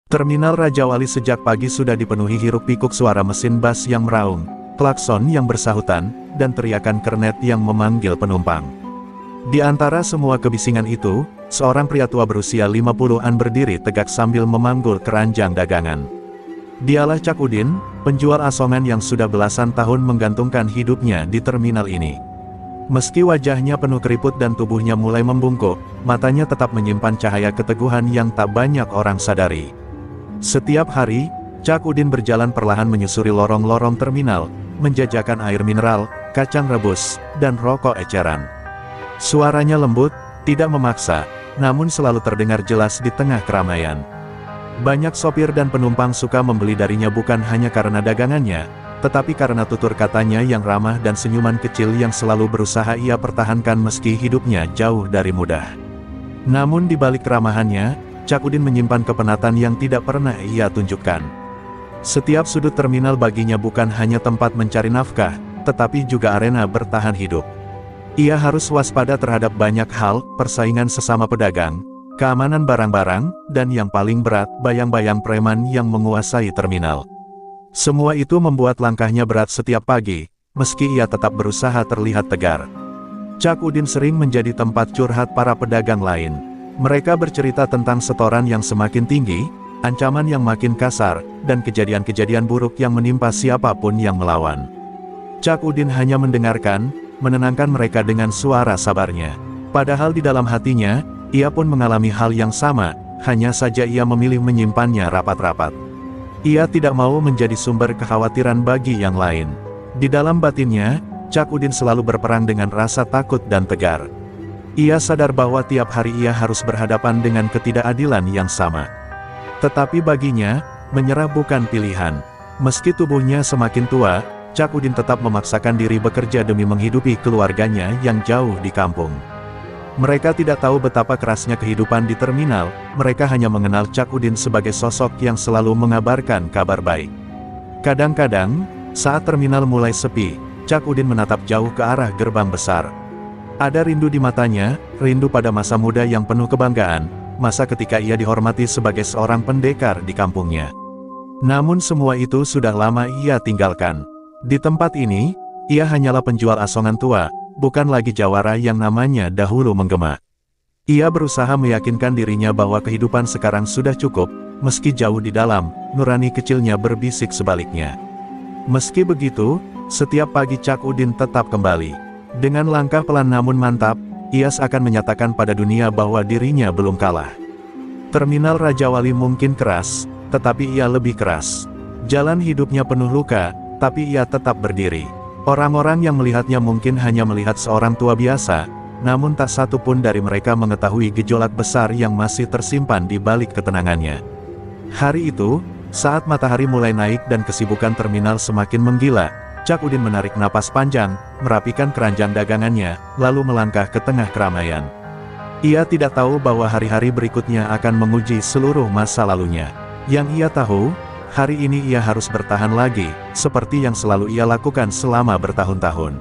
Terminal Raja Wali sejak pagi sudah dipenuhi hiruk-pikuk suara mesin bas yang meraung, klakson yang bersahutan, dan teriakan kernet yang memanggil penumpang. Di antara semua kebisingan itu, seorang pria tua berusia 50-an berdiri tegak sambil memanggul keranjang dagangan. Dialah Cak Udin, penjual asongan yang sudah belasan tahun menggantungkan hidupnya di terminal ini. Meski wajahnya penuh keriput dan tubuhnya mulai membungkuk, matanya tetap menyimpan cahaya keteguhan yang tak banyak orang sadari. Setiap hari, Cak Udin berjalan perlahan menyusuri lorong-lorong terminal, menjajakan air mineral, kacang rebus, dan rokok eceran. Suaranya lembut, tidak memaksa, namun selalu terdengar jelas di tengah keramaian. Banyak sopir dan penumpang suka membeli darinya bukan hanya karena dagangannya, tetapi karena tutur katanya yang ramah dan senyuman kecil yang selalu berusaha ia pertahankan meski hidupnya jauh dari mudah. Namun di balik keramahannya, Cak Udin menyimpan kepenatan yang tidak pernah ia tunjukkan. Setiap sudut terminal baginya bukan hanya tempat mencari nafkah, tetapi juga arena bertahan hidup. Ia harus waspada terhadap banyak hal, persaingan sesama pedagang, keamanan barang-barang, dan yang paling berat, bayang-bayang preman yang menguasai terminal. Semua itu membuat langkahnya berat setiap pagi, meski ia tetap berusaha terlihat tegar. Cak Udin sering menjadi tempat curhat para pedagang lain. Mereka bercerita tentang setoran yang semakin tinggi, ancaman yang makin kasar, dan kejadian-kejadian buruk yang menimpa siapapun yang melawan. Cak Udin hanya mendengarkan, menenangkan mereka dengan suara sabarnya. Padahal di dalam hatinya, ia pun mengalami hal yang sama, hanya saja ia memilih menyimpannya rapat-rapat. Ia tidak mau menjadi sumber kekhawatiran bagi yang lain. Di dalam batinnya, Cak Udin selalu berperang dengan rasa takut dan tegar. Ia sadar bahwa tiap hari ia harus berhadapan dengan ketidakadilan yang sama. Tetapi baginya, menyerah bukan pilihan. Meski tubuhnya semakin tua, Cak Udin tetap memaksakan diri bekerja demi menghidupi keluarganya yang jauh di kampung. Mereka tidak tahu betapa kerasnya kehidupan di terminal, mereka hanya mengenal Cak Udin sebagai sosok yang selalu mengabarkan kabar baik. Kadang-kadang, saat terminal mulai sepi, Cak Udin menatap jauh ke arah gerbang besar. Ada rindu di matanya, rindu pada masa muda yang penuh kebanggaan, masa ketika ia dihormati sebagai seorang pendekar di kampungnya. Namun semua itu sudah lama ia tinggalkan. Di tempat ini, ia hanyalah penjual asongan tua, bukan lagi jawara yang namanya dahulu menggema. Ia berusaha meyakinkan dirinya bahwa kehidupan sekarang sudah cukup, meski jauh di dalam, nurani kecilnya berbisik sebaliknya. Meski begitu, setiap pagi Cak Udin tetap kembali. Dengan langkah pelan namun mantap, ia seakan menyatakan pada dunia bahwa dirinya belum kalah. Terminal Raja Wali mungkin keras, tetapi ia lebih keras. Jalan hidupnya penuh luka, tapi ia tetap berdiri. Orang-orang yang melihatnya mungkin hanya melihat seorang tua biasa, namun tak satu pun dari mereka mengetahui gejolak besar yang masih tersimpan di balik ketenangannya. Hari itu, saat matahari mulai naik dan kesibukan terminal semakin menggila, Cak Udin menarik napas panjang, merapikan keranjang dagangannya, lalu melangkah ke tengah keramaian. Ia tidak tahu bahwa hari-hari berikutnya akan menguji seluruh masa lalunya. Yang ia tahu, hari ini ia harus bertahan lagi, seperti yang selalu ia lakukan selama bertahun-tahun.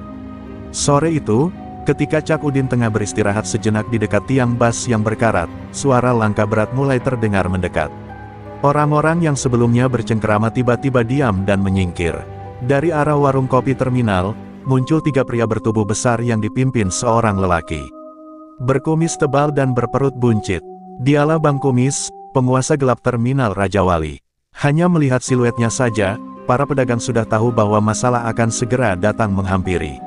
Sore itu, ketika Cak Udin tengah beristirahat sejenak di dekat tiang bas yang berkarat, suara langkah berat mulai terdengar mendekat. Orang-orang yang sebelumnya bercengkerama tiba-tiba diam dan menyingkir. Dari arah warung kopi terminal, muncul tiga pria bertubuh besar yang dipimpin seorang lelaki. Berkumis tebal dan berperut buncit. Dialah Bang Kumis, penguasa gelap terminal Raja Wali. Hanya melihat siluetnya saja, para pedagang sudah tahu bahwa masalah akan segera datang menghampiri.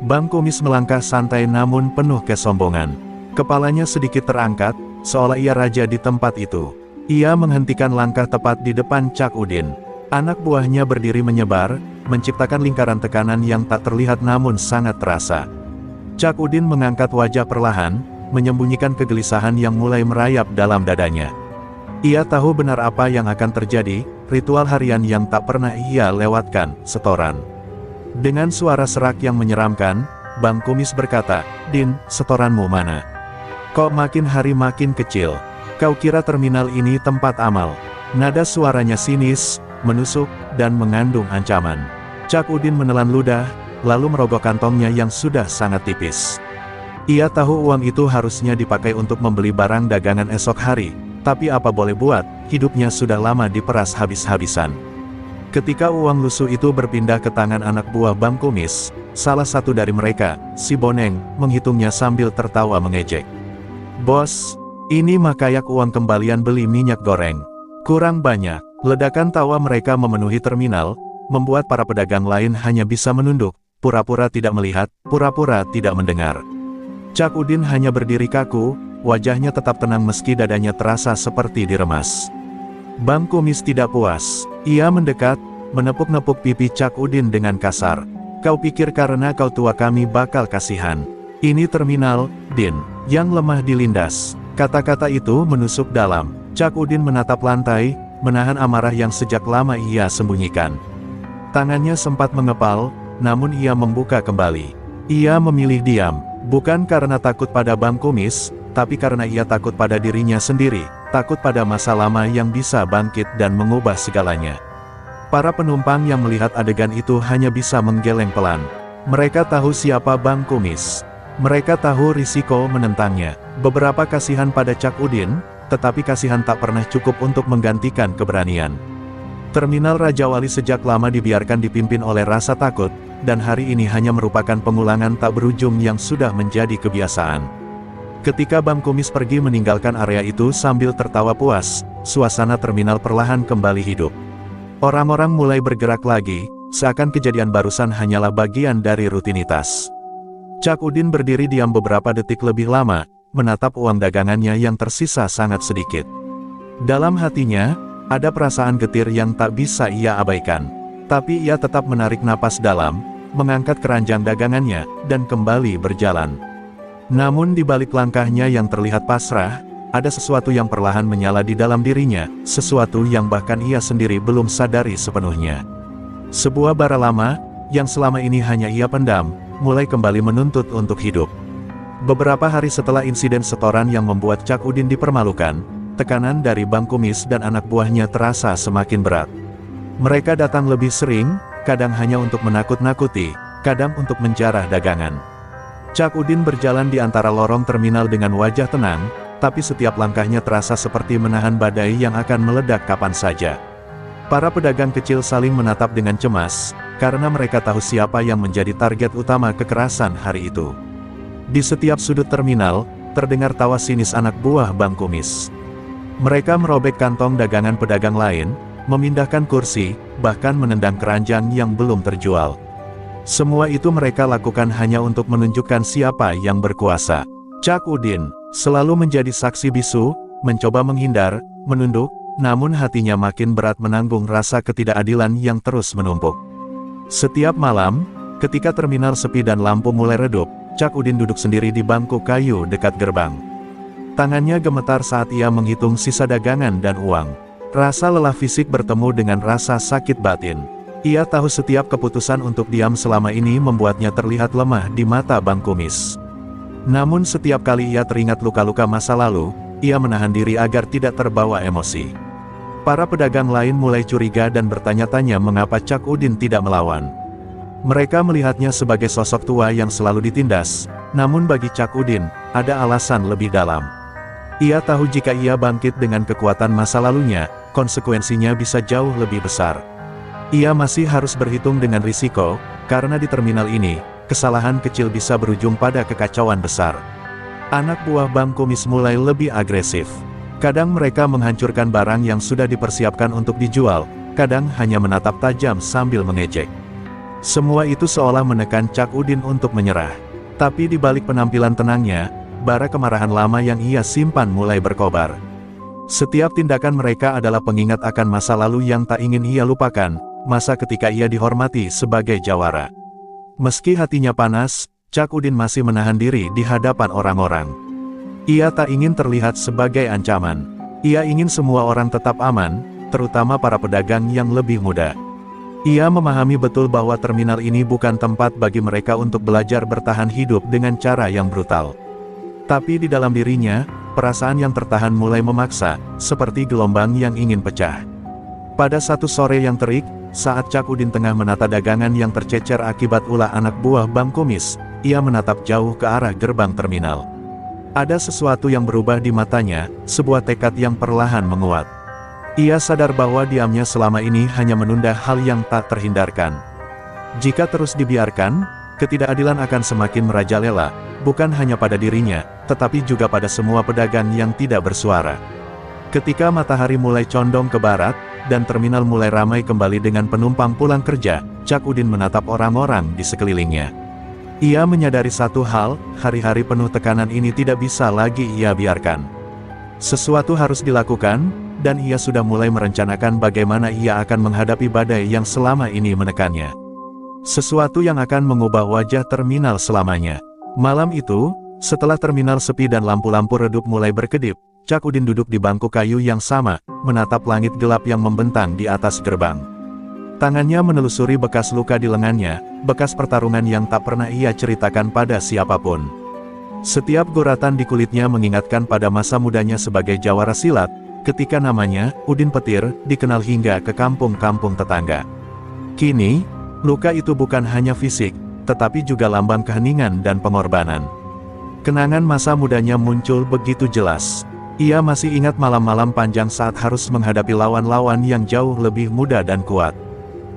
Bang Kumis melangkah santai namun penuh kesombongan. Kepalanya sedikit terangkat, seolah ia raja di tempat itu. Ia menghentikan langkah tepat di depan Cak Udin. Anak buahnya berdiri menyebar, menciptakan lingkaran tekanan yang tak terlihat namun sangat terasa. Cak Udin mengangkat wajah perlahan, menyembunyikan kegelisahan yang mulai merayap dalam dadanya. Ia tahu benar apa yang akan terjadi, ritual harian yang tak pernah ia lewatkan, setoran. Dengan suara serak yang menyeramkan, Bang Kumis berkata, "Din, setoranmu mana? Kok makin hari makin kecil? Kau kira terminal ini tempat amal?" Nada suaranya sinis, menusuk, dan mengandung ancaman. Cak Udin menelan ludah, lalu merogoh kantongnya yang sudah sangat tipis. Ia tahu uang itu harusnya dipakai untuk membeli barang dagangan esok hari, tapi apa boleh buat, hidupnya sudah lama diperas habis-habisan. Ketika uang lusuh itu berpindah ke tangan anak buah Bang Kumis, salah satu dari mereka, si Boneng, menghitungnya sambil tertawa mengejek. "Bos, ini mah kayak uang kembalian beli minyak goreng. Kurang banyak." Ledakan tawa mereka memenuhi terminal, membuat para pedagang lain hanya bisa menunduk, pura-pura tidak melihat, pura-pura tidak mendengar. Cak Udin hanya berdiri kaku, wajahnya tetap tenang meski dadanya terasa seperti diremas. Bang Kumis tidak puas. Ia mendekat, menepuk-nepuk pipi Cak Udin dengan kasar. "Kau pikir karena kau tua kami bakal kasihan? Ini terminal, Din, yang lemah dilindas." Kata-kata itu menusuk dalam. Cak Udin menatap lantai, menahan amarah yang sejak lama ia sembunyikan. Tangannya sempat mengepal, namun ia membuka kembali. Ia memilih diam, bukan karena takut pada Bang Kumis, tapi karena ia takut pada dirinya sendiri, takut pada masa lama yang bisa bangkit dan mengubah segalanya. Para penumpang yang melihat adegan itu hanya bisa menggeleng pelan. Mereka tahu siapa Bang Kumis. Mereka tahu risiko menentangnya. Beberapa kasihan pada Cak Udin, tetapi kasihan tak pernah cukup untuk menggantikan keberanian. Terminal Raja Wali sejak lama dibiarkan dipimpin oleh rasa takut, dan hari ini hanya merupakan pengulangan tak berujung yang sudah menjadi kebiasaan. Ketika Bang Kumis pergi meninggalkan area itu sambil tertawa puas, suasana terminal perlahan kembali hidup. Orang-orang mulai bergerak lagi, seakan kejadian barusan hanyalah bagian dari rutinitas. Cak Udin berdiri diam beberapa detik lebih lama, menatap uang dagangannya yang tersisa sangat sedikit. Dalam hatinya, ada perasaan getir yang tak bisa ia abaikan. Tapi ia tetap menarik napas dalam, mengangkat keranjang dagangannya, dan kembali berjalan. Namun di balik langkahnya yang terlihat pasrah, ada sesuatu yang perlahan menyala di dalam dirinya, sesuatu yang bahkan ia sendiri belum sadari sepenuhnya. Sebuah bara lama, yang selama ini hanya ia pendam, mulai kembali menuntut untuk hidup. Beberapa hari setelah insiden setoran yang membuat Cak Udin dipermalukan, tekanan dari Bang Kumis dan anak buahnya terasa semakin berat. Mereka datang lebih sering, kadang hanya untuk menakut-nakuti, kadang untuk menjarah dagangan. Cak Udin berjalan di antara lorong terminal dengan wajah tenang, tapi setiap langkahnya terasa seperti menahan badai yang akan meledak kapan saja. Para pedagang kecil saling menatap dengan cemas, karena mereka tahu siapa yang menjadi target utama kekerasan hari itu. Di setiap sudut terminal, terdengar tawa sinis anak buah Bang Kumis. Mereka merobek kantong dagangan pedagang lain, memindahkan kursi, bahkan menendang keranjang yang belum terjual. Semua itu mereka lakukan hanya untuk menunjukkan siapa yang berkuasa. Cak Udin selalu menjadi saksi bisu, mencoba menghindar, menunduk, namun hatinya makin berat menanggung rasa ketidakadilan yang terus menumpuk. Setiap malam, ketika terminal sepi dan lampu mulai redup, Cak Udin duduk sendiri di bangku kayu dekat gerbang. Tangannya gemetar saat ia menghitung sisa dagangan dan uang. Rasa lelah fisik bertemu dengan rasa sakit batin. Ia tahu setiap keputusan untuk diam selama ini membuatnya terlihat lemah di mata Bang Kumis. Namun setiap kali ia teringat luka-luka masa lalu, ia menahan diri agar tidak terbawa emosi. Para pedagang lain mulai curiga dan bertanya-tanya mengapa Cak Udin tidak melawan. Mereka melihatnya sebagai sosok tua yang selalu ditindas, namun bagi Cak Udin, ada alasan lebih dalam. Ia tahu jika ia bangkit dengan kekuatan masa lalunya, konsekuensinya bisa jauh lebih besar. Ia masih harus berhitung dengan risiko, karena di terminal ini, kesalahan kecil bisa berujung pada kekacauan besar. Anak buah Bang Kumis mulai lebih agresif. Kadang mereka menghancurkan barang yang sudah dipersiapkan untuk dijual, kadang hanya menatap tajam sambil mengejek. Semua itu seolah menekan Cak Udin untuk menyerah. Tapi di balik penampilan tenangnya, bara kemarahan lama yang ia simpan mulai berkobar. Setiap tindakan mereka adalah pengingat akan masa lalu yang tak ingin ia lupakan, masa ketika ia dihormati sebagai jawara. Meski hatinya panas, Cak Udin masih menahan diri di hadapan orang-orang. Ia tak ingin terlihat sebagai ancaman. Ia ingin semua orang tetap aman, terutama para pedagang yang lebih muda. Ia memahami betul bahwa terminal ini bukan tempat bagi mereka untuk belajar bertahan hidup dengan cara yang brutal. Tapi di dalam dirinya, perasaan yang tertahan mulai memaksa, seperti gelombang yang ingin pecah. Pada satu sore yang terik, saat Cak Udin tengah menata dagangan yang tercecer akibat ulah anak buah Bang Kumis, ia menatap jauh ke arah gerbang terminal. Ada sesuatu yang berubah di matanya, sebuah tekad yang perlahan menguat. Ia sadar bahwa diamnya selama ini hanya menunda hal yang tak terhindarkan. Jika terus dibiarkan, ketidakadilan akan semakin merajalela, bukan hanya pada dirinya, tetapi juga pada semua pedagang yang tidak bersuara. Ketika matahari mulai condong ke barat, dan terminal mulai ramai kembali dengan penumpang pulang kerja, Cak Udin menatap orang-orang di sekelilingnya. Ia menyadari satu hal, hari-hari penuh tekanan ini tidak bisa lagi ia biarkan. Sesuatu harus dilakukan, dan ia sudah mulai merencanakan bagaimana ia akan menghadapi badai yang selama ini menekannya. Sesuatu yang akan mengubah wajah terminal selamanya. Malam itu, setelah terminal sepi dan lampu-lampu redup mulai berkedip, Cak Udin duduk di bangku kayu yang sama, menatap langit gelap yang membentang di atas gerbang. Tangannya menelusuri bekas luka di lengannya, bekas pertarungan yang tak pernah ia ceritakan pada siapapun. Setiap guratan di kulitnya mengingatkan pada masa mudanya sebagai jawara silat, ketika namanya, Udin Petir, dikenal hingga ke kampung-kampung tetangga. Kini, luka itu bukan hanya fisik, tetapi juga lambang keheningan dan pengorbanan. Kenangan masa mudanya muncul begitu jelas. Ia masih ingat malam-malam panjang saat harus menghadapi lawan-lawan yang jauh lebih muda dan kuat.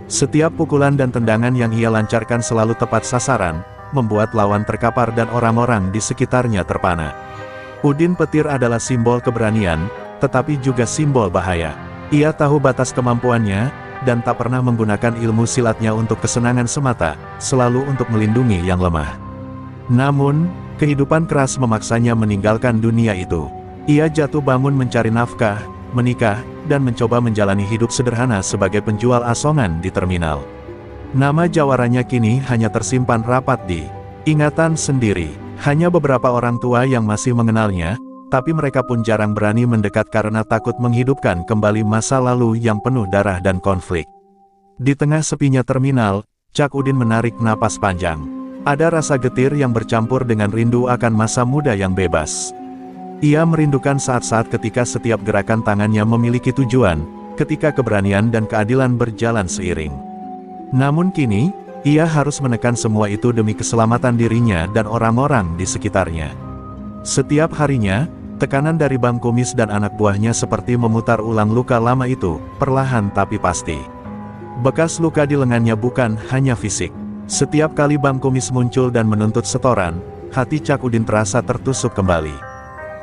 Setiap pukulan dan tendangan yang ia lancarkan selalu tepat sasaran, membuat lawan terkapar dan orang-orang di sekitarnya terpana. Udin Petir adalah simbol keberanian, tetapi juga simbol bahaya. Ia tahu batas kemampuannya, dan tak pernah menggunakan ilmu silatnya untuk kesenangan semata, selalu untuk melindungi yang lemah. Namun, kehidupan keras memaksanya meninggalkan dunia itu. Ia jatuh bangun mencari nafkah, menikah, dan mencoba menjalani hidup sederhana sebagai penjual asongan di terminal. Nama jawaranya kini hanya tersimpan rapat di ingatan sendiri. Hanya beberapa orang tua yang masih mengenalnya, tapi mereka pun jarang berani mendekat karena takut menghidupkan kembali masa lalu yang penuh darah dan konflik. Di tengah sepinya terminal, Cak Udin menarik napas panjang. Ada rasa getir yang bercampur dengan rindu akan masa muda yang bebas. Ia merindukan saat-saat ketika setiap gerakan tangannya memiliki tujuan, ketika keberanian dan keadilan berjalan seiring. Namun kini, ia harus menekan semua itu demi keselamatan dirinya dan orang-orang di sekitarnya. Setiap harinya, tekanan dari Bang Kumis dan anak buahnya seperti memutar ulang luka lama itu, perlahan tapi pasti. Bekas luka di lengannya bukan hanya fisik. Setiap kali Bang Kumis muncul dan menuntut setoran, hati Cak Udin terasa tertusuk kembali.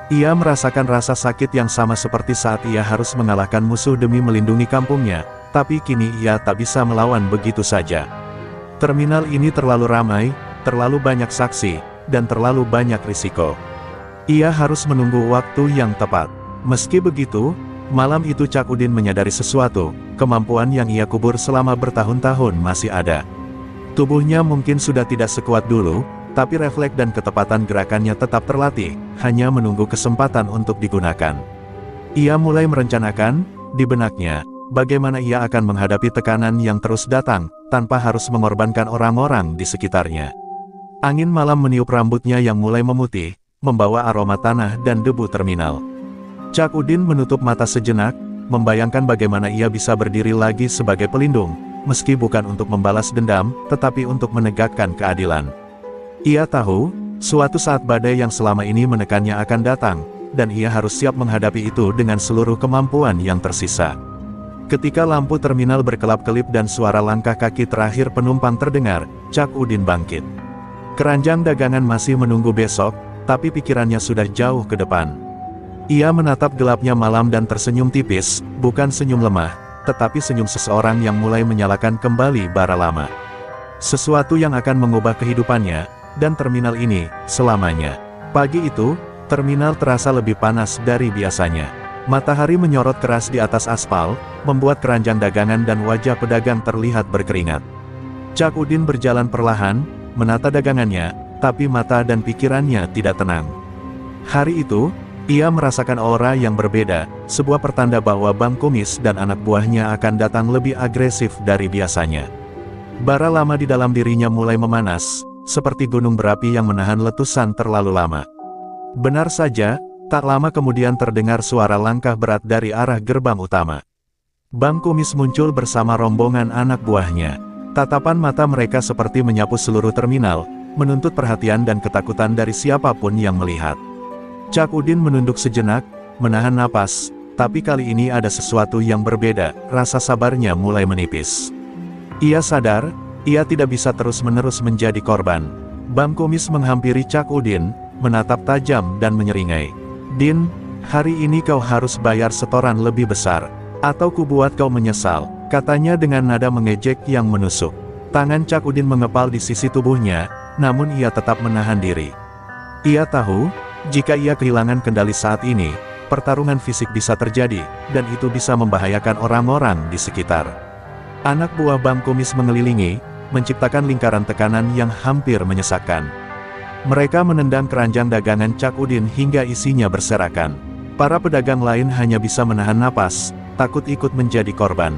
Ia merasakan rasa sakit yang sama seperti saat ia harus mengalahkan musuh demi melindungi kampungnya, tapi kini ia tak bisa melawan begitu saja. Terminal ini terlalu ramai, terlalu banyak saksi, dan terlalu banyak risiko. Ia harus menunggu waktu yang tepat. Meski begitu, malam itu Cak Udin menyadari sesuatu, kemampuan yang ia kubur selama bertahun-tahun masih ada. Tubuhnya mungkin sudah tidak sekuat dulu, tapi refleks dan ketepatan gerakannya tetap terlatih, hanya menunggu kesempatan untuk digunakan. Ia mulai merencanakan, di benaknya, bagaimana ia akan menghadapi tekanan yang terus datang, tanpa harus mengorbankan orang-orang di sekitarnya. Angin malam meniup rambutnya yang mulai memutih, membawa aroma tanah dan debu terminal. Cak Udin menutup mata sejenak, membayangkan bagaimana ia bisa berdiri lagi sebagai pelindung, meski bukan untuk membalas dendam, tetapi untuk menegakkan keadilan. Ia tahu, suatu saat badai yang selama ini menekannya akan datang, dan ia harus siap menghadapi itu dengan seluruh kemampuan yang tersisa. Ketika lampu terminal berkelap-kelip dan suara langkah kaki terakhir penumpang terdengar, Cak Udin bangkit. Keranjang dagangan masih menunggu besok, tapi pikirannya sudah jauh ke depan. Ia menatap gelapnya malam dan tersenyum tipis, bukan senyum lemah, tetapi senyum seseorang yang mulai menyalakan kembali bara lama. Sesuatu yang akan mengubah kehidupannya, dan terminal ini, selamanya. Pagi itu, terminal terasa lebih panas dari biasanya. Matahari menyorot keras di atas aspal, membuat keranjang dagangan dan wajah pedagang terlihat berkeringat. Cak Udin berjalan perlahan, menata dagangannya, tapi mata dan pikirannya tidak tenang. Hari itu, ia merasakan aura yang berbeda, sebuah pertanda bahwa Bang Kumis dan anak buahnya akan datang lebih agresif dari biasanya. Bara lama di dalam dirinya mulai memanas, seperti gunung berapi yang menahan letusan terlalu lama. Benar saja, tak lama kemudian terdengar suara langkah berat dari arah gerbang utama. Bang Kumis muncul bersama rombongan anak buahnya. Tatapan mata mereka seperti menyapu seluruh terminal, menuntut perhatian dan ketakutan dari siapapun yang melihat. Cak Udin menunduk sejenak, menahan napas, tapi kali ini ada sesuatu yang berbeda, rasa sabarnya mulai menipis. Ia sadar, ia tidak bisa terus-menerus menjadi korban. Bang Kumis menghampiri Cak Udin, menatap tajam dan menyeringai. "Din, hari ini kau harus bayar setoran lebih besar, atau kubuat kau menyesal," katanya dengan nada mengejek yang menusuk. Tangan Cak Udin mengepal di sisi tubuhnya, namun ia tetap menahan diri. Ia tahu, jika ia kehilangan kendali saat ini, pertarungan fisik bisa terjadi, dan itu bisa membahayakan orang-orang di sekitar. Anak buah Bang Kumis mengelilingi, menciptakan lingkaran tekanan yang hampir menyesakkan. Mereka menendang keranjang dagangan Cak Udin hingga isinya berserakan. Para pedagang lain hanya bisa menahan napas, takut ikut menjadi korban.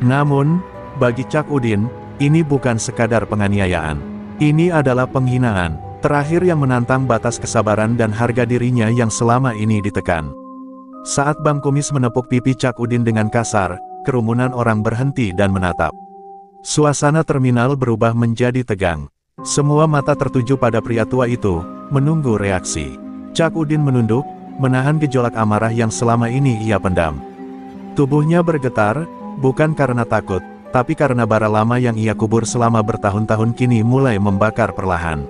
Namun, bagi Cak Udin, ini bukan sekadar penganiayaan. Ini adalah penghinaan terakhir yang menantang batas kesabaran dan harga dirinya yang selama ini ditekan. Saat Bang Kumis menepuk pipi Cak Udin dengan kasar, kerumunan orang berhenti dan menatap. Suasana terminal berubah menjadi tegang. Semua mata tertuju pada pria tua itu, menunggu reaksi. Cak Udin menunduk, menahan gejolak amarah yang selama ini ia pendam. Tubuhnya bergetar, bukan karena takut, tapi karena bara lama yang ia kubur selama bertahun-tahun kini mulai membakar perlahan.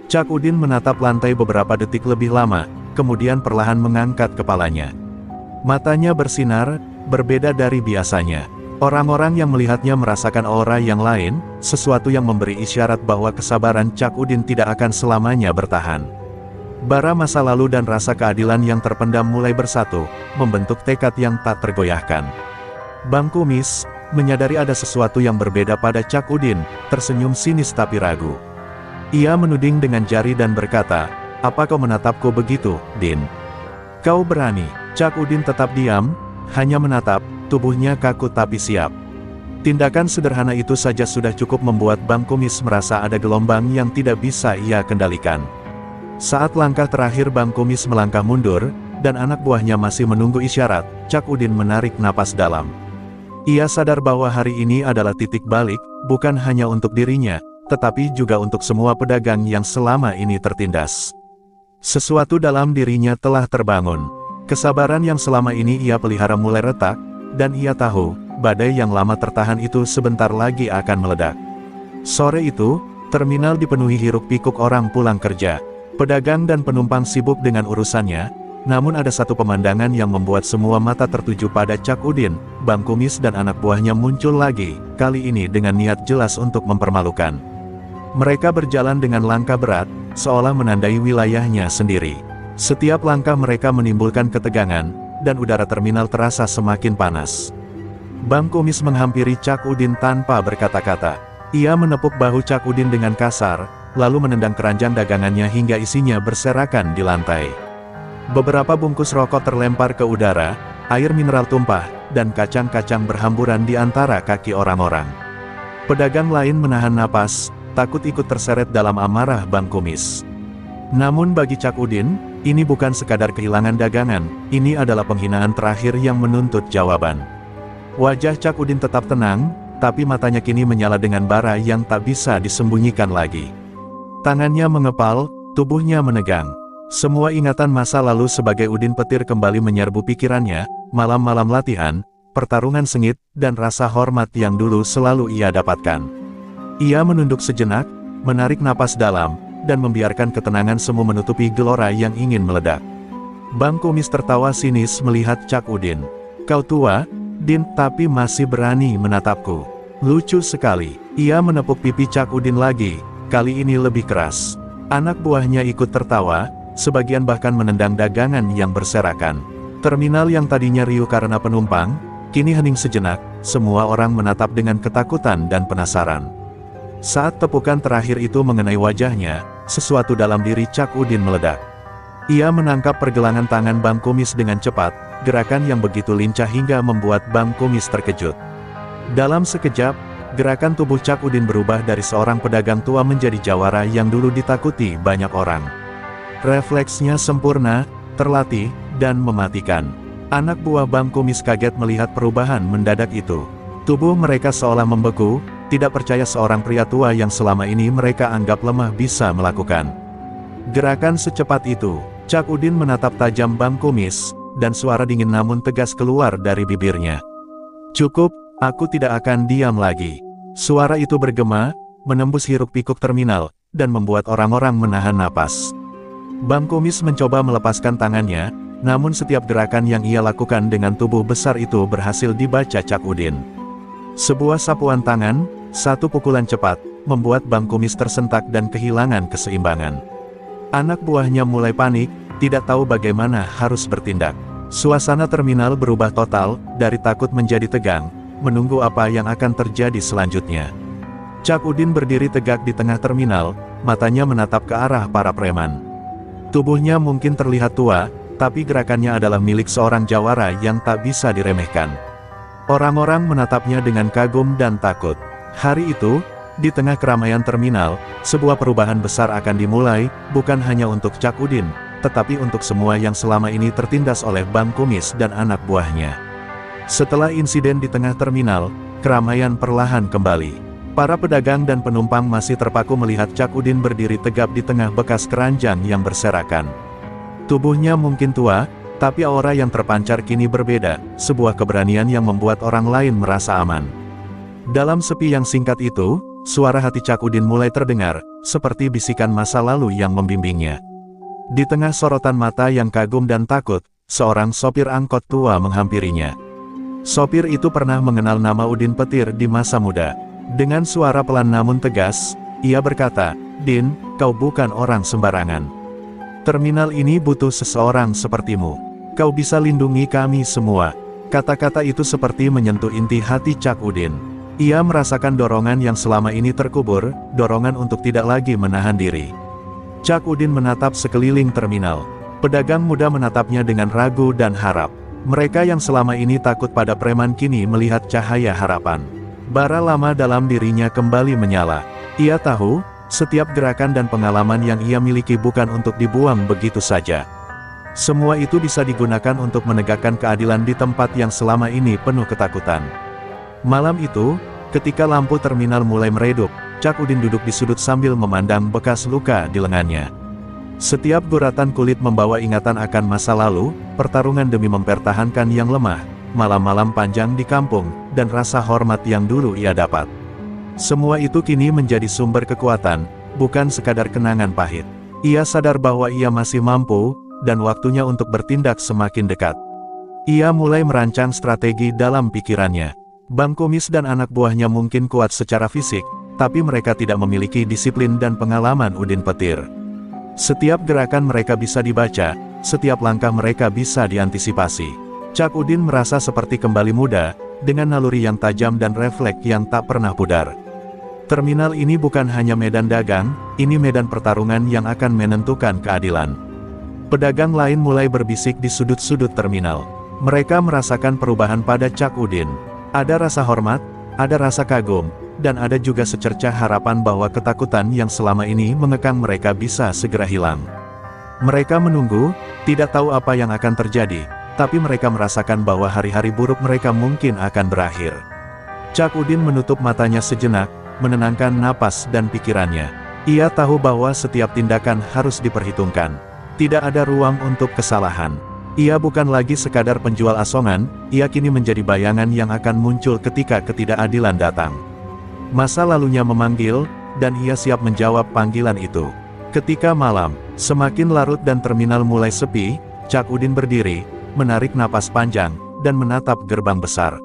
Cak Udin menatap lantai beberapa detik lebih lama, kemudian perlahan mengangkat kepalanya. Matanya bersinar, berbeda dari biasanya. Orang-orang yang melihatnya merasakan aura yang lain, sesuatu yang memberi isyarat bahwa kesabaran Cak Udin tidak akan selamanya bertahan. Bara masa lalu dan rasa keadilan yang terpendam mulai bersatu, membentuk tekad yang tak tergoyahkan. Bang Kumis, menyadari ada sesuatu yang berbeda pada Cak Udin, tersenyum sinis tapi ragu. Ia menuding dengan jari dan berkata, "Apa kau menatapku begitu, Din? Kau berani?" Cak Udin tetap diam, hanya menatap, tubuhnya kaku tapi siap. Tindakan sederhana itu saja sudah cukup membuat Bang Kumis merasa ada gelombang yang tidak bisa ia kendalikan. Saat langkah terakhir Bang Kumis melangkah mundur, dan anak buahnya masih menunggu isyarat, Cak Udin menarik napas dalam. Ia sadar bahwa hari ini adalah titik balik, bukan hanya untuk dirinya, tetapi juga untuk semua pedagang yang selama ini tertindas. Sesuatu dalam dirinya telah terbangun. Kesabaran yang selama ini ia pelihara mulai retak, dan ia tahu, badai yang lama tertahan itu sebentar lagi akan meledak. Sore itu, terminal dipenuhi hiruk-pikuk orang pulang kerja. Pedagang dan penumpang sibuk dengan urusannya, namun ada satu pemandangan yang membuat semua mata tertuju pada Cak Udin. Bang Kumis dan anak buahnya muncul lagi, kali ini dengan niat jelas untuk mempermalukan. Mereka berjalan dengan langkah berat, seolah menandai wilayahnya sendiri. Setiap langkah mereka menimbulkan ketegangan, dan udara terminal terasa semakin panas. Bang Kumis menghampiri Cak Udin tanpa berkata-kata. Ia menepuk bahu Cak Udin dengan kasar, lalu menendang keranjang dagangannya hingga isinya berserakan di lantai. Beberapa bungkus rokok terlempar ke udara, air mineral tumpah, dan kacang-kacang berhamburan di antara kaki orang-orang. Pedagang lain menahan napas, takut ikut terseret dalam amarah Bang Kumis. Namun bagi Cak Udin, ini bukan sekadar kehilangan dagangan, ini adalah penghinaan terakhir yang menuntut jawaban. Wajah Cak Udin tetap tenang, tapi matanya kini menyala dengan bara yang tak bisa disembunyikan lagi. Tangannya mengepal, tubuhnya menegang. Semua ingatan masa lalu sebagai Udin Petir kembali menyerbu pikirannya, malam-malam latihan, pertarungan sengit, dan rasa hormat yang dulu selalu ia dapatkan. Ia menunduk sejenak, menarik napas dalam, dan membiarkan ketenangan semu menutupi gelora yang ingin meledak. Bang Kumis tertawa sinis melihat Cak Udin. "Kau tua, Din, tapi masih berani menatapku. Lucu sekali." Ia menepuk pipi Cak Udin lagi, kali ini lebih keras. Anak buahnya ikut tertawa, sebagian bahkan menendang dagangan yang berserakan. Terminal yang tadinya riuh karena penumpang, kini hening sejenak, semua orang menatap dengan ketakutan dan penasaran. Saat tepukan terakhir itu mengenai wajahnya, sesuatu dalam diri Cak Udin meledak. Ia menangkap pergelangan tangan Bang Kumis dengan cepat, gerakan yang begitu lincah hingga membuat Bang Kumis terkejut. Dalam sekejap, gerakan tubuh Cak Udin berubah dari seorang pedagang tua menjadi jawara yang dulu ditakuti banyak orang. Refleksnya sempurna, terlatih, dan mematikan. Anak buah Bang Kumis kaget melihat perubahan mendadak itu. Tubuh mereka seolah membeku, tidak percaya seorang pria tua yang selama ini mereka anggap lemah bisa melakukan gerakan secepat itu. Cak Udin menatap tajam Bang Kumis, dan suara dingin namun tegas keluar dari bibirnya. "Cukup, aku tidak akan diam lagi." Suara itu bergema, menembus hiruk-pikuk terminal, dan membuat orang-orang menahan napas. Bang Kumis mencoba melepaskan tangannya, namun setiap gerakan yang ia lakukan dengan tubuh besar itu berhasil dibaca Cak Udin. Sebuah sapuan tangan, satu pukulan cepat, membuat Bang Kumis tersentak dan kehilangan keseimbangan. Anak buahnya mulai panik, tidak tahu bagaimana harus bertindak. Suasana terminal berubah total, dari takut menjadi tegang, menunggu apa yang akan terjadi selanjutnya. Cak Udin berdiri tegak di tengah terminal, matanya menatap ke arah para preman. Tubuhnya mungkin terlihat tua, tapi gerakannya adalah milik seorang jawara yang tak bisa diremehkan. Orang-orang menatapnya dengan kagum dan takut. Hari itu, di tengah keramaian terminal, sebuah perubahan besar akan dimulai, bukan hanya untuk Cak Udin, tetapi untuk semua yang selama ini tertindas oleh Bang Kumis dan anak buahnya. Setelah insiden di tengah terminal, keramaian perlahan kembali. Para pedagang dan penumpang masih terpaku melihat Cak Udin berdiri tegap di tengah bekas keranjang yang berserakan. Tubuhnya mungkin tua, tapi aura yang terpancar kini berbeda, sebuah keberanian yang membuat orang lain merasa aman. Dalam sepi yang singkat itu, suara hati Cak Udin mulai terdengar, seperti bisikan masa lalu yang membimbingnya. Di tengah sorotan mata yang kagum dan takut, seorang sopir angkot tua menghampirinya. Sopir itu pernah mengenal nama Udin Petir di masa muda. Dengan suara pelan namun tegas, ia berkata, "Din, kau bukan orang sembarangan. Terminal ini butuh seseorang sepertimu. Kau bisa lindungi kami semua." Kata-kata itu seperti menyentuh inti hati Cak Udin. Ia merasakan dorongan yang selama ini terkubur, dorongan untuk tidak lagi menahan diri. Cak Udin menatap sekeliling terminal. Pedagang muda menatapnya dengan ragu dan harap. Mereka yang selama ini takut pada preman kini melihat cahaya harapan. Bara lama dalam dirinya kembali menyala. Ia tahu, setiap gerakan dan pengalaman yang ia miliki bukan untuk dibuang begitu saja. Semua itu bisa digunakan untuk menegakkan keadilan di tempat yang selama ini penuh ketakutan. Malam itu, ketika lampu terminal mulai meredup, Cak Udin duduk di sudut sambil memandang bekas luka di lengannya. Setiap guratan kulit membawa ingatan akan masa lalu, pertarungan demi mempertahankan yang lemah, malam-malam panjang di kampung, dan rasa hormat yang dulu ia dapat. Semua itu kini menjadi sumber kekuatan, bukan sekadar kenangan pahit. Ia sadar bahwa ia masih mampu, dan waktunya untuk bertindak semakin dekat. Ia mulai merancang strategi dalam pikirannya. Bang Kumis dan anak buahnya mungkin kuat secara fisik, tapi mereka tidak memiliki disiplin dan pengalaman Udin Petir. Setiap gerakan mereka bisa dibaca, setiap langkah mereka bisa diantisipasi. Cak Udin merasa seperti kembali muda, dengan naluri yang tajam dan refleks yang tak pernah pudar. Terminal ini bukan hanya medan dagang, ini medan pertarungan yang akan menentukan keadilan. Pedagang lain mulai berbisik di sudut-sudut terminal. Mereka merasakan perubahan pada Cak Udin. Ada rasa hormat, ada rasa kagum, dan ada juga secercah harapan bahwa ketakutan yang selama ini mengekang mereka bisa segera hilang. Mereka menunggu, tidak tahu apa yang akan terjadi, tapi mereka merasakan bahwa hari-hari buruk mereka mungkin akan berakhir. Cak Udin menutup matanya sejenak, menenangkan napas dan pikirannya. Ia tahu bahwa setiap tindakan harus diperhitungkan. Tidak ada ruang untuk kesalahan. Ia bukan lagi sekadar penjual asongan, ia kini menjadi bayangan yang akan muncul ketika ketidakadilan datang. Masa lalunya memanggil, dan ia siap menjawab panggilan itu. Ketika malam semakin larut dan terminal mulai sepi, Cak Udin berdiri, menarik napas panjang, dan menatap gerbang besar.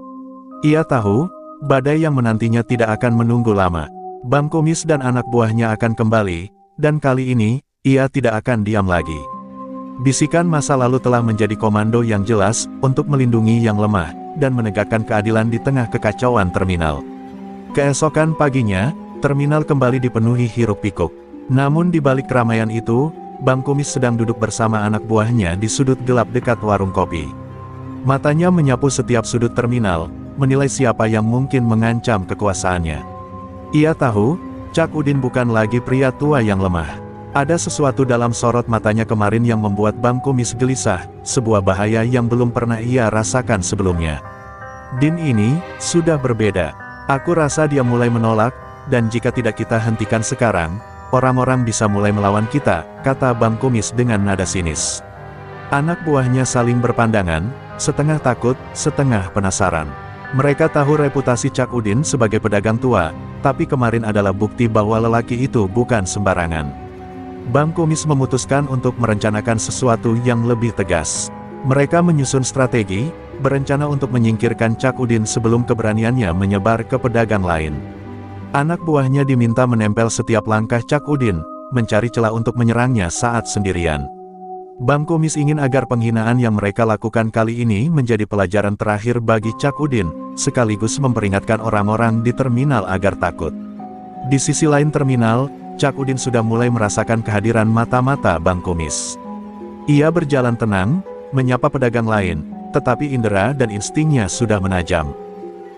Ia tahu, badai yang menantinya tidak akan menunggu lama. Bang Kumis dan anak buahnya akan kembali, dan kali ini, ia tidak akan diam lagi. Bisikan masa lalu telah menjadi komando yang jelas, untuk melindungi yang lemah, dan menegakkan keadilan di tengah kekacauan terminal. Keesokan paginya, terminal kembali dipenuhi hiruk-pikuk. Namun di balik keramaian itu, Bang Kumis sedang duduk bersama anak buahnya di sudut gelap dekat warung kopi. Matanya menyapu setiap sudut terminal, menilai siapa yang mungkin mengancam kekuasaannya. Ia tahu, Cak Udin bukan lagi pria tua yang lemah. Ada sesuatu dalam sorot matanya kemarin yang membuat Bang Kumis gelisah, sebuah bahaya yang belum pernah ia rasakan sebelumnya. Din ini, sudah berbeda. Aku rasa dia mulai menolak, dan jika tidak kita hentikan sekarang, orang-orang bisa mulai melawan kita, kata Bang Kumis dengan nada sinis. Anak buahnya saling berpandangan, setengah takut, setengah penasaran. Mereka tahu reputasi Cak Udin sebagai pedagang tua, tapi kemarin adalah bukti bahwa lelaki itu bukan sembarangan. Bang Kumis memutuskan untuk merencanakan sesuatu yang lebih tegas. Mereka menyusun strategi, berencana untuk menyingkirkan Cak Udin sebelum keberaniannya menyebar ke pedagang lain. Anak buahnya diminta menempel setiap langkah Cak Udin, mencari celah untuk menyerangnya saat sendirian. Bang Kumis ingin agar penghinaan yang mereka lakukan kali ini menjadi pelajaran terakhir bagi Cak Udin, sekaligus memperingatkan orang-orang di terminal agar takut. Di sisi lain terminal, Cak Udin sudah mulai merasakan kehadiran mata-mata Bang Kumis. Ia berjalan tenang, menyapa pedagang lain, tetapi indera dan instingnya sudah menajam.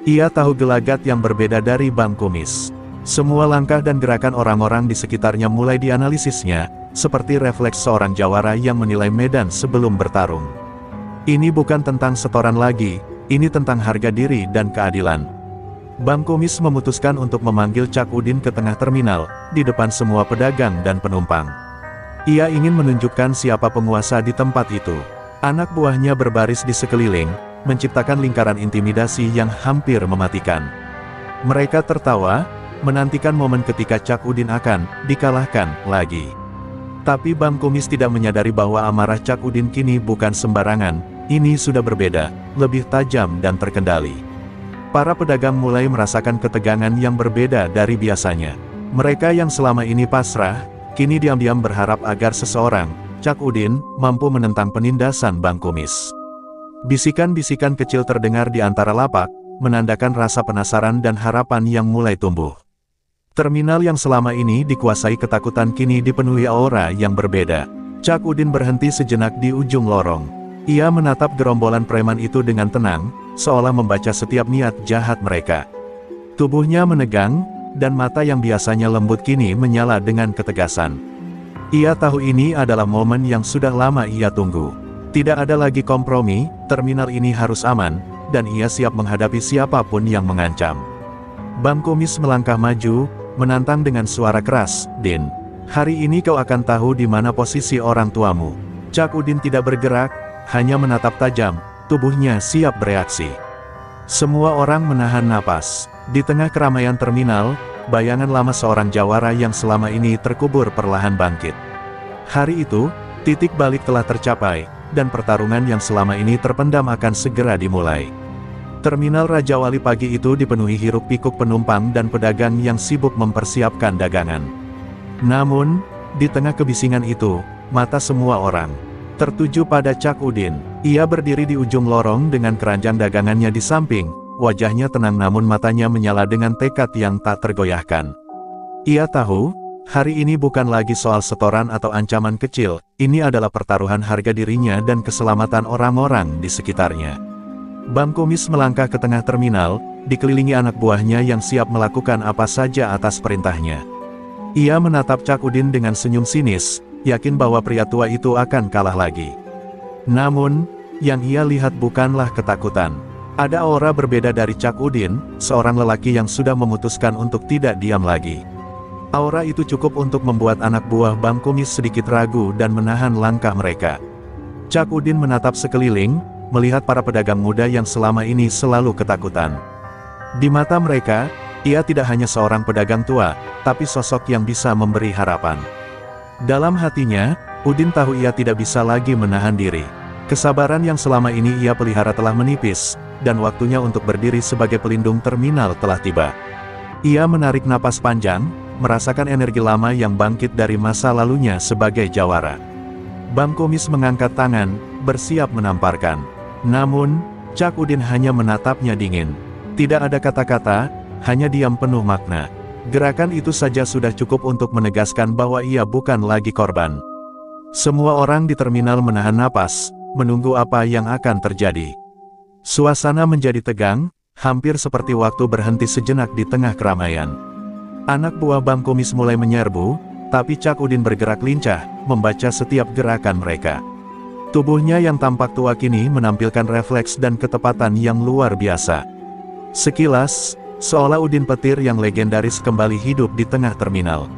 Ia tahu gelagat yang berbeda dari Bang Kumis. Semua langkah dan gerakan orang-orang di sekitarnya mulai dianalisisnya, seperti refleks seorang jawara yang menilai medan sebelum bertarung. Ini bukan tentang setoran lagi, ini tentang harga diri dan keadilan. Bang Kumis memutuskan untuk memanggil Cak Udin ke tengah terminal, di depan semua pedagang dan penumpang. Ia ingin menunjukkan siapa penguasa di tempat itu. Anak buahnya berbaris di sekeliling, menciptakan lingkaran intimidasi yang hampir mematikan. Mereka tertawa, menantikan momen ketika Cak Udin akan dikalahkan lagi. Tapi Bang Kumis tidak menyadari bahwa amarah Cak Udin kini bukan sembarangan, ini sudah berbeda, lebih tajam dan terkendali. Para pedagang mulai merasakan ketegangan yang berbeda dari biasanya. Mereka yang selama ini pasrah, kini diam-diam berharap agar seseorang, Cak Udin, mampu menentang penindasan Bang Kumis. Bisikan-bisikan kecil terdengar di antara lapak, menandakan rasa penasaran dan harapan yang mulai tumbuh. Terminal yang selama ini dikuasai ketakutan kini dipenuhi aura yang berbeda. Cak Udin berhenti sejenak di ujung lorong. Ia menatap gerombolan preman itu dengan tenang, seolah membaca setiap niat jahat mereka. Tubuhnya menegang, dan mata yang biasanya lembut kini menyala dengan ketegasan. Ia tahu ini adalah momen yang sudah lama ia tunggu. Tidak ada lagi kompromi, terminal ini harus aman, dan ia siap menghadapi siapapun yang mengancam. Bang Kumis melangkah maju, menantang dengan suara keras, "Din, hari ini kau akan tahu di mana posisi orang tuamu." Cak Udin tidak bergerak, hanya menatap tajam, tubuhnya siap bereaksi. Semua orang menahan napas. Di tengah keramaian terminal, bayangan lama seorang jawara yang selama ini terkubur perlahan bangkit. Hari itu, titik balik telah tercapai, dan pertarungan yang selama ini terpendam akan segera dimulai. Terminal Raja Wali pagi itu dipenuhi hiruk-pikuk penumpang dan pedagang yang sibuk mempersiapkan dagangan. Namun, di tengah kebisingan itu, mata semua orang tertuju pada Cak Udin. Ia berdiri di ujung lorong dengan keranjang dagangannya di samping, wajahnya tenang namun matanya menyala dengan tekad yang tak tergoyahkan. Ia tahu, hari ini bukan lagi soal setoran atau ancaman kecil, ini adalah pertaruhan harga dirinya dan keselamatan orang-orang di sekitarnya. Bang Kumis melangkah ke tengah terminal, dikelilingi anak buahnya yang siap melakukan apa saja atas perintahnya. Ia menatap Cak Udin dengan senyum sinis, yakin bahwa pria tua itu akan kalah lagi. Namun, yang ia lihat bukanlah ketakutan. Ada aura berbeda dari Cak Udin, seorang lelaki yang sudah memutuskan untuk tidak diam lagi. Aura itu cukup untuk membuat anak buah Bang Kumis sedikit ragu dan menahan langkah mereka. Cak Udin menatap sekeliling, melihat para pedagang muda yang selama ini selalu ketakutan. Di mata mereka, ia tidak hanya seorang pedagang tua, tapi sosok yang bisa memberi harapan. Dalam hatinya, Udin tahu ia tidak bisa lagi menahan diri. Kesabaran yang selama ini ia pelihara telah menipis, dan waktunya untuk berdiri sebagai pelindung terminal telah tiba. Ia menarik napas panjang, merasakan energi lama yang bangkit dari masa lalunya sebagai jawara. Bang Kumis mengangkat tangan, bersiap menamparkan. Namun, Cak Udin hanya menatapnya dingin. Tidak ada kata-kata, hanya diam penuh makna. Gerakan itu saja sudah cukup untuk menegaskan bahwa ia bukan lagi korban. Semua orang di terminal menahan napas, menunggu apa yang akan terjadi. Suasana menjadi tegang, hampir seperti waktu berhenti sejenak di tengah keramaian. Anak buah Bang Kumis mulai menyerbu, tapi Cak Udin bergerak lincah, membaca setiap gerakan mereka. Tubuhnya yang tampak tua kini menampilkan refleks dan ketepatan yang luar biasa. Sekilas, seolah Udin petir yang legendaris kembali hidup di tengah terminal.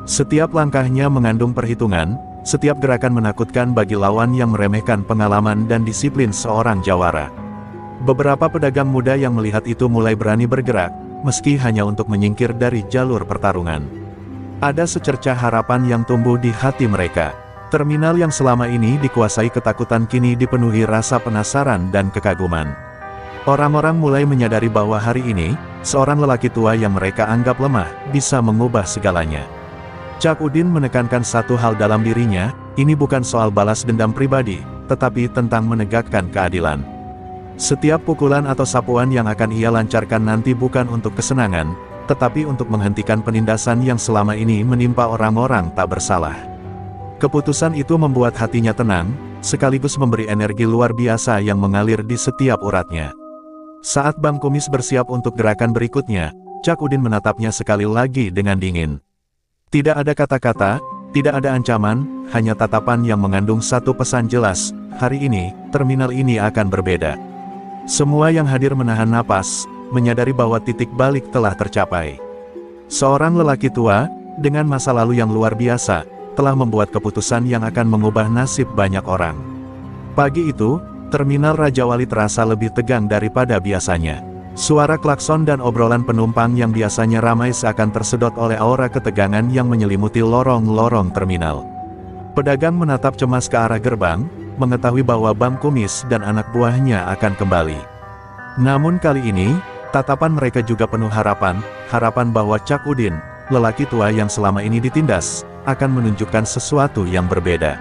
Setiap langkahnya mengandung perhitungan, Setiap gerakan menakutkan bagi lawan yang meremehkan pengalaman dan disiplin seorang jawara. Beberapa pedagang muda yang melihat itu mulai berani bergerak, meski hanya untuk menyingkir dari jalur pertarungan. Ada secercah harapan yang tumbuh di hati mereka. Terminal yang selama ini dikuasai ketakutan kini dipenuhi rasa penasaran dan kekaguman. Orang-orang mulai menyadari bahwa hari ini, seorang lelaki tua yang mereka anggap lemah, bisa mengubah segalanya. Cak Udin menekankan satu hal dalam dirinya, ini bukan soal balas dendam pribadi, tetapi tentang menegakkan keadilan. Setiap pukulan atau sapuan yang akan ia lancarkan nanti bukan untuk kesenangan, tetapi untuk menghentikan penindasan yang selama ini menimpa orang-orang tak bersalah. Keputusan itu membuat hatinya tenang, sekaligus memberi energi luar biasa yang mengalir di setiap uratnya. Saat Bang Kumis bersiap untuk gerakan berikutnya, Cak Udin menatapnya sekali lagi dengan dingin. Tidak ada kata-kata, tidak ada ancaman, hanya tatapan yang mengandung satu pesan jelas, hari ini, terminal ini akan berbeda. Semua yang hadir menahan napas, menyadari bahwa titik balik telah tercapai. Seorang lelaki tua, dengan masa lalu yang luar biasa, telah membuat keputusan yang akan mengubah nasib banyak orang. Pagi itu, terminal Raja Wali terasa lebih tegang daripada biasanya. Suara klakson dan obrolan penumpang yang biasanya ramai seakan tersedot oleh aura ketegangan yang menyelimuti lorong-lorong terminal. Pedagang menatap cemas ke arah gerbang, mengetahui bahwa Bang Kumis dan anak buahnya akan kembali. Namun kali ini, tatapan mereka juga penuh harapan bahwa Cak Udin, lelaki tua yang selama ini ditindas, akan menunjukkan sesuatu yang berbeda.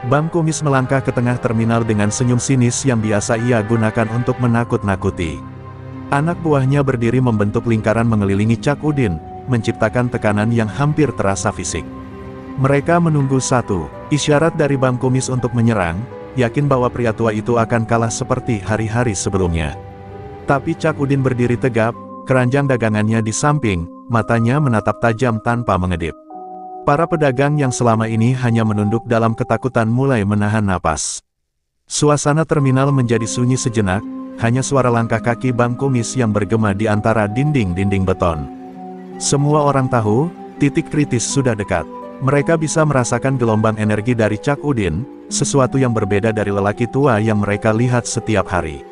Bang Kumis melangkah ke tengah terminal dengan senyum sinis yang biasa ia gunakan untuk menakut-nakuti. Anak buahnya berdiri membentuk lingkaran mengelilingi Cak Udin, menciptakan tekanan yang hampir terasa fisik. Mereka menunggu satu isyarat dari Bang Kumis untuk menyerang, yakin bahwa pria tua itu akan kalah seperti hari-hari sebelumnya. Tapi Cak Udin berdiri tegap, keranjang dagangannya di samping, matanya menatap tajam tanpa mengedip. Para pedagang yang selama ini hanya menunduk dalam ketakutan mulai menahan napas. Suasana terminal menjadi sunyi sejenak, hanya suara langkah kaki Bang Kumis yang bergema di antara dinding-dinding beton. Semua orang tahu, titik kritis sudah dekat. Mereka bisa merasakan gelombang energi dari Cak Udin, sesuatu yang berbeda dari lelaki tua yang mereka lihat setiap hari.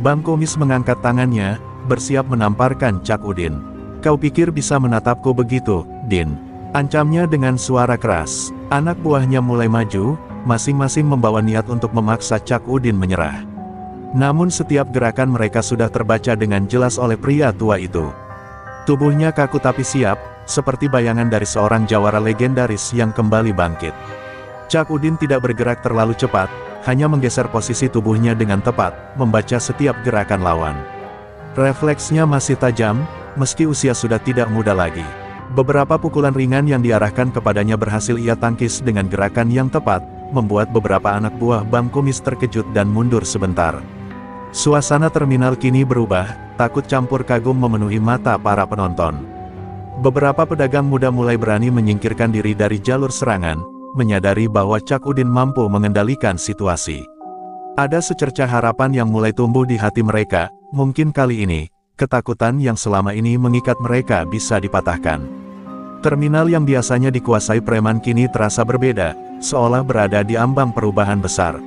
Bang Kumis mengangkat tangannya, bersiap menamparkan Cak Udin. Kau pikir bisa menatapku begitu, Din? Ancamnya dengan suara keras. Anak buahnya mulai maju, masing-masing membawa niat untuk memaksa Cak Udin menyerah. Namun setiap gerakan mereka sudah terbaca dengan jelas oleh pria tua itu. Tubuhnya kaku tapi siap, seperti bayangan dari seorang jawara legendaris yang kembali bangkit. Cak Udin tidak bergerak terlalu cepat, hanya menggeser posisi tubuhnya dengan tepat, membaca setiap gerakan lawan. Refleksnya masih tajam, meski usia sudah tidak muda lagi. Beberapa pukulan ringan yang diarahkan kepadanya berhasil ia tangkis dengan gerakan yang tepat, membuat beberapa anak buah Bang Kumis terkejut dan mundur sebentar. Suasana terminal kini berubah, takut campur kagum memenuhi mata para penonton. Beberapa pedagang muda mulai berani menyingkirkan diri dari jalur serangan, menyadari bahwa Cak Udin mampu mengendalikan situasi. Ada secercah harapan yang mulai tumbuh di hati mereka, mungkin kali ini, ketakutan yang selama ini mengikat mereka bisa dipatahkan. Terminal yang biasanya dikuasai preman kini terasa berbeda, seolah berada di ambang perubahan besar.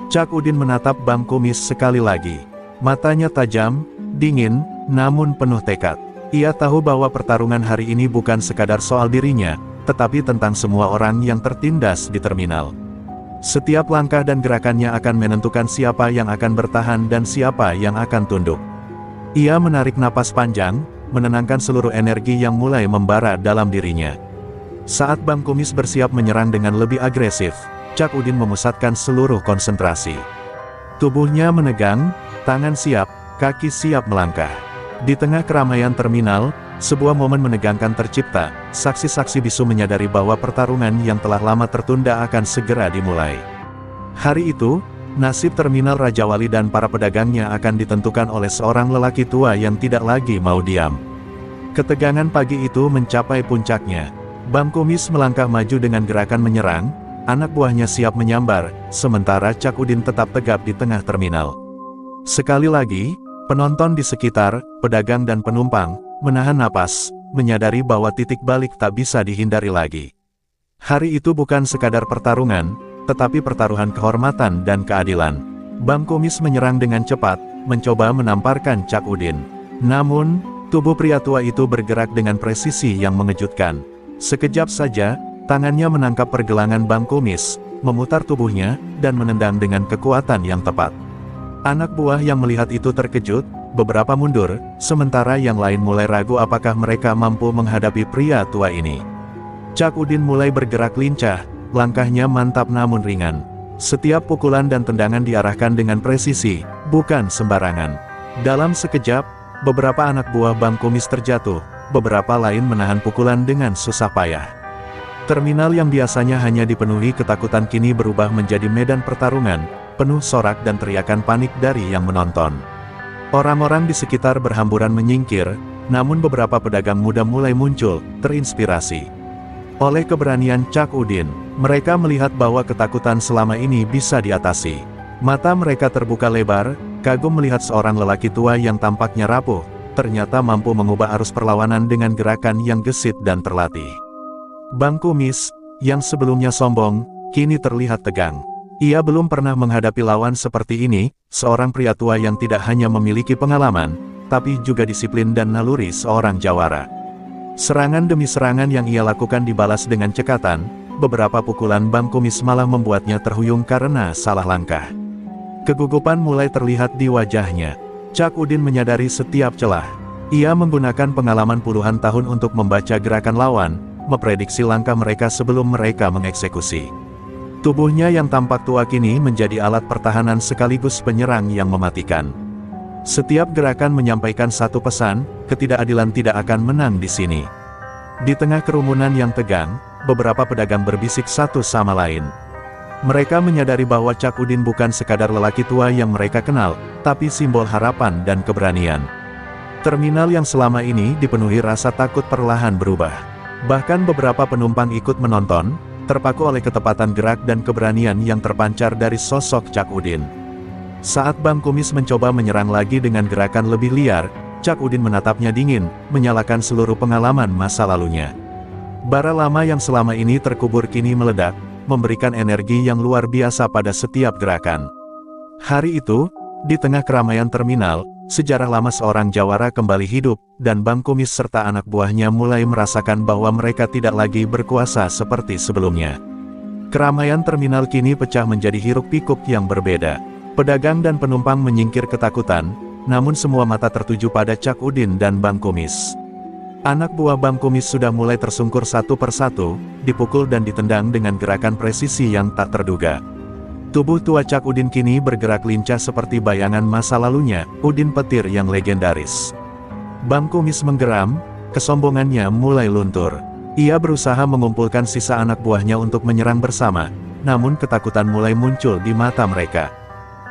Cak Udin menatap Bang Kumis sekali lagi. Matanya tajam, dingin, namun penuh tekad. Ia tahu bahwa pertarungan hari ini bukan sekadar soal dirinya, tetapi tentang semua orang yang tertindas di terminal. Setiap langkah dan gerakannya akan menentukan siapa yang akan bertahan dan siapa yang akan tunduk. Ia menarik napas panjang, menenangkan seluruh energi yang mulai membara dalam dirinya. Saat Bang Kumis bersiap menyerang dengan lebih agresif, Cak Udin memusatkan seluruh konsentrasi. Tubuhnya menegang, tangan siap, kaki siap melangkah. Di tengah keramaian terminal, sebuah momen menegangkan tercipta, saksi-saksi bisu menyadari bahwa pertarungan yang telah lama tertunda akan segera dimulai. Hari itu, nasib terminal Raja Wali dan para pedagangnya akan ditentukan oleh seorang lelaki tua yang tidak lagi mau diam. Ketegangan pagi itu mencapai puncaknya. Bang Kumis melangkah maju dengan gerakan menyerang, anak buahnya siap menyambar, sementara Cak Udin tetap tegap di tengah terminal. Sekali lagi, penonton di sekitar, pedagang dan penumpang, menahan napas, menyadari bahwa titik balik tak bisa dihindari lagi. Hari itu bukan sekadar pertarungan, tetapi pertaruhan kehormatan dan keadilan. Bang Kumis menyerang dengan cepat, mencoba menamparkan Cak Udin. Namun, tubuh pria tua itu bergerak dengan presisi yang mengejutkan. Sekejap saja, tangannya menangkap pergelangan Bang Kumis, memutar tubuhnya, dan menendang dengan kekuatan yang tepat. Anak buah yang melihat itu terkejut, beberapa mundur, sementara yang lain mulai ragu apakah mereka mampu menghadapi pria tua ini. Cak Udin mulai bergerak lincah, langkahnya mantap namun ringan. Setiap pukulan dan tendangan diarahkan dengan presisi, bukan sembarangan. Dalam sekejap, beberapa anak buah Bang Kumis terjatuh, beberapa lain menahan pukulan dengan susah payah. Terminal yang biasanya hanya dipenuhi ketakutan kini berubah menjadi medan pertarungan, penuh sorak dan teriakan panik dari yang menonton. Orang-orang di sekitar berhamburan menyingkir, namun beberapa pedagang muda mulai muncul, terinspirasi oleh keberanian Cak Udin. Mereka melihat bahwa ketakutan selama ini bisa diatasi. Mata mereka terbuka lebar, kagum melihat seorang lelaki tua yang tampaknya rapuh, ternyata mampu mengubah arus perlawanan dengan gerakan yang gesit dan terlatih. Bang Kumis, yang sebelumnya sombong, kini terlihat tegang. Ia belum pernah menghadapi lawan seperti ini, seorang pria tua yang tidak hanya memiliki pengalaman, tapi juga disiplin dan naluri seorang jawara. Serangan demi serangan yang ia lakukan dibalas dengan cekatan, beberapa pukulan Bang Kumis malah membuatnya terhuyung karena salah langkah. Kegugupan mulai terlihat di wajahnya. Cak Udin menyadari setiap celah. Ia menggunakan pengalaman puluhan tahun untuk membaca gerakan lawan, memprediksi langkah mereka sebelum mereka mengeksekusi. Tubuhnya yang tampak tua kini menjadi alat pertahanan sekaligus penyerang yang mematikan. Setiap gerakan menyampaikan satu pesan, ketidakadilan tidak akan menang di sini. Di tengah kerumunan yang tegang, beberapa pedagang berbisik satu sama lain. Mereka menyadari bahwa Cak Udin bukan sekadar lelaki tua yang mereka kenal, tapi simbol harapan dan keberanian. Terminal yang selama ini dipenuhi rasa takut perlahan berubah. Bahkan beberapa penumpang ikut menonton, terpaku oleh ketepatan gerak dan keberanian yang terpancar dari sosok Cak Udin. Saat Bang Kumis mencoba menyerang lagi dengan gerakan lebih liar, Cak Udin menatapnya dingin, menyalakan seluruh pengalaman masa lalunya. Bara lama yang selama ini terkubur kini meledak, memberikan energi yang luar biasa pada setiap gerakan. Hari itu, di tengah keramaian terminal, sejarah lama seorang jawara kembali hidup, dan Bang Kumis serta anak buahnya mulai merasakan bahwa mereka tidak lagi berkuasa seperti sebelumnya. Keramaian terminal kini pecah menjadi hiruk-pikuk yang berbeda. Pedagang dan penumpang menyingkir ketakutan, namun semua mata tertuju pada Cak Udin dan Bang Kumis. Anak buah Bang Kumis sudah mulai tersungkur satu persatu, dipukul dan ditendang dengan gerakan presisi yang tak terduga. Tubuh tua Cak Udin kini bergerak lincah seperti bayangan masa lalunya, Udin petir yang legendaris. Bang Kumis menggeram, kesombongannya mulai luntur. Ia berusaha mengumpulkan sisa anak buahnya untuk menyerang bersama, namun ketakutan mulai muncul di mata mereka.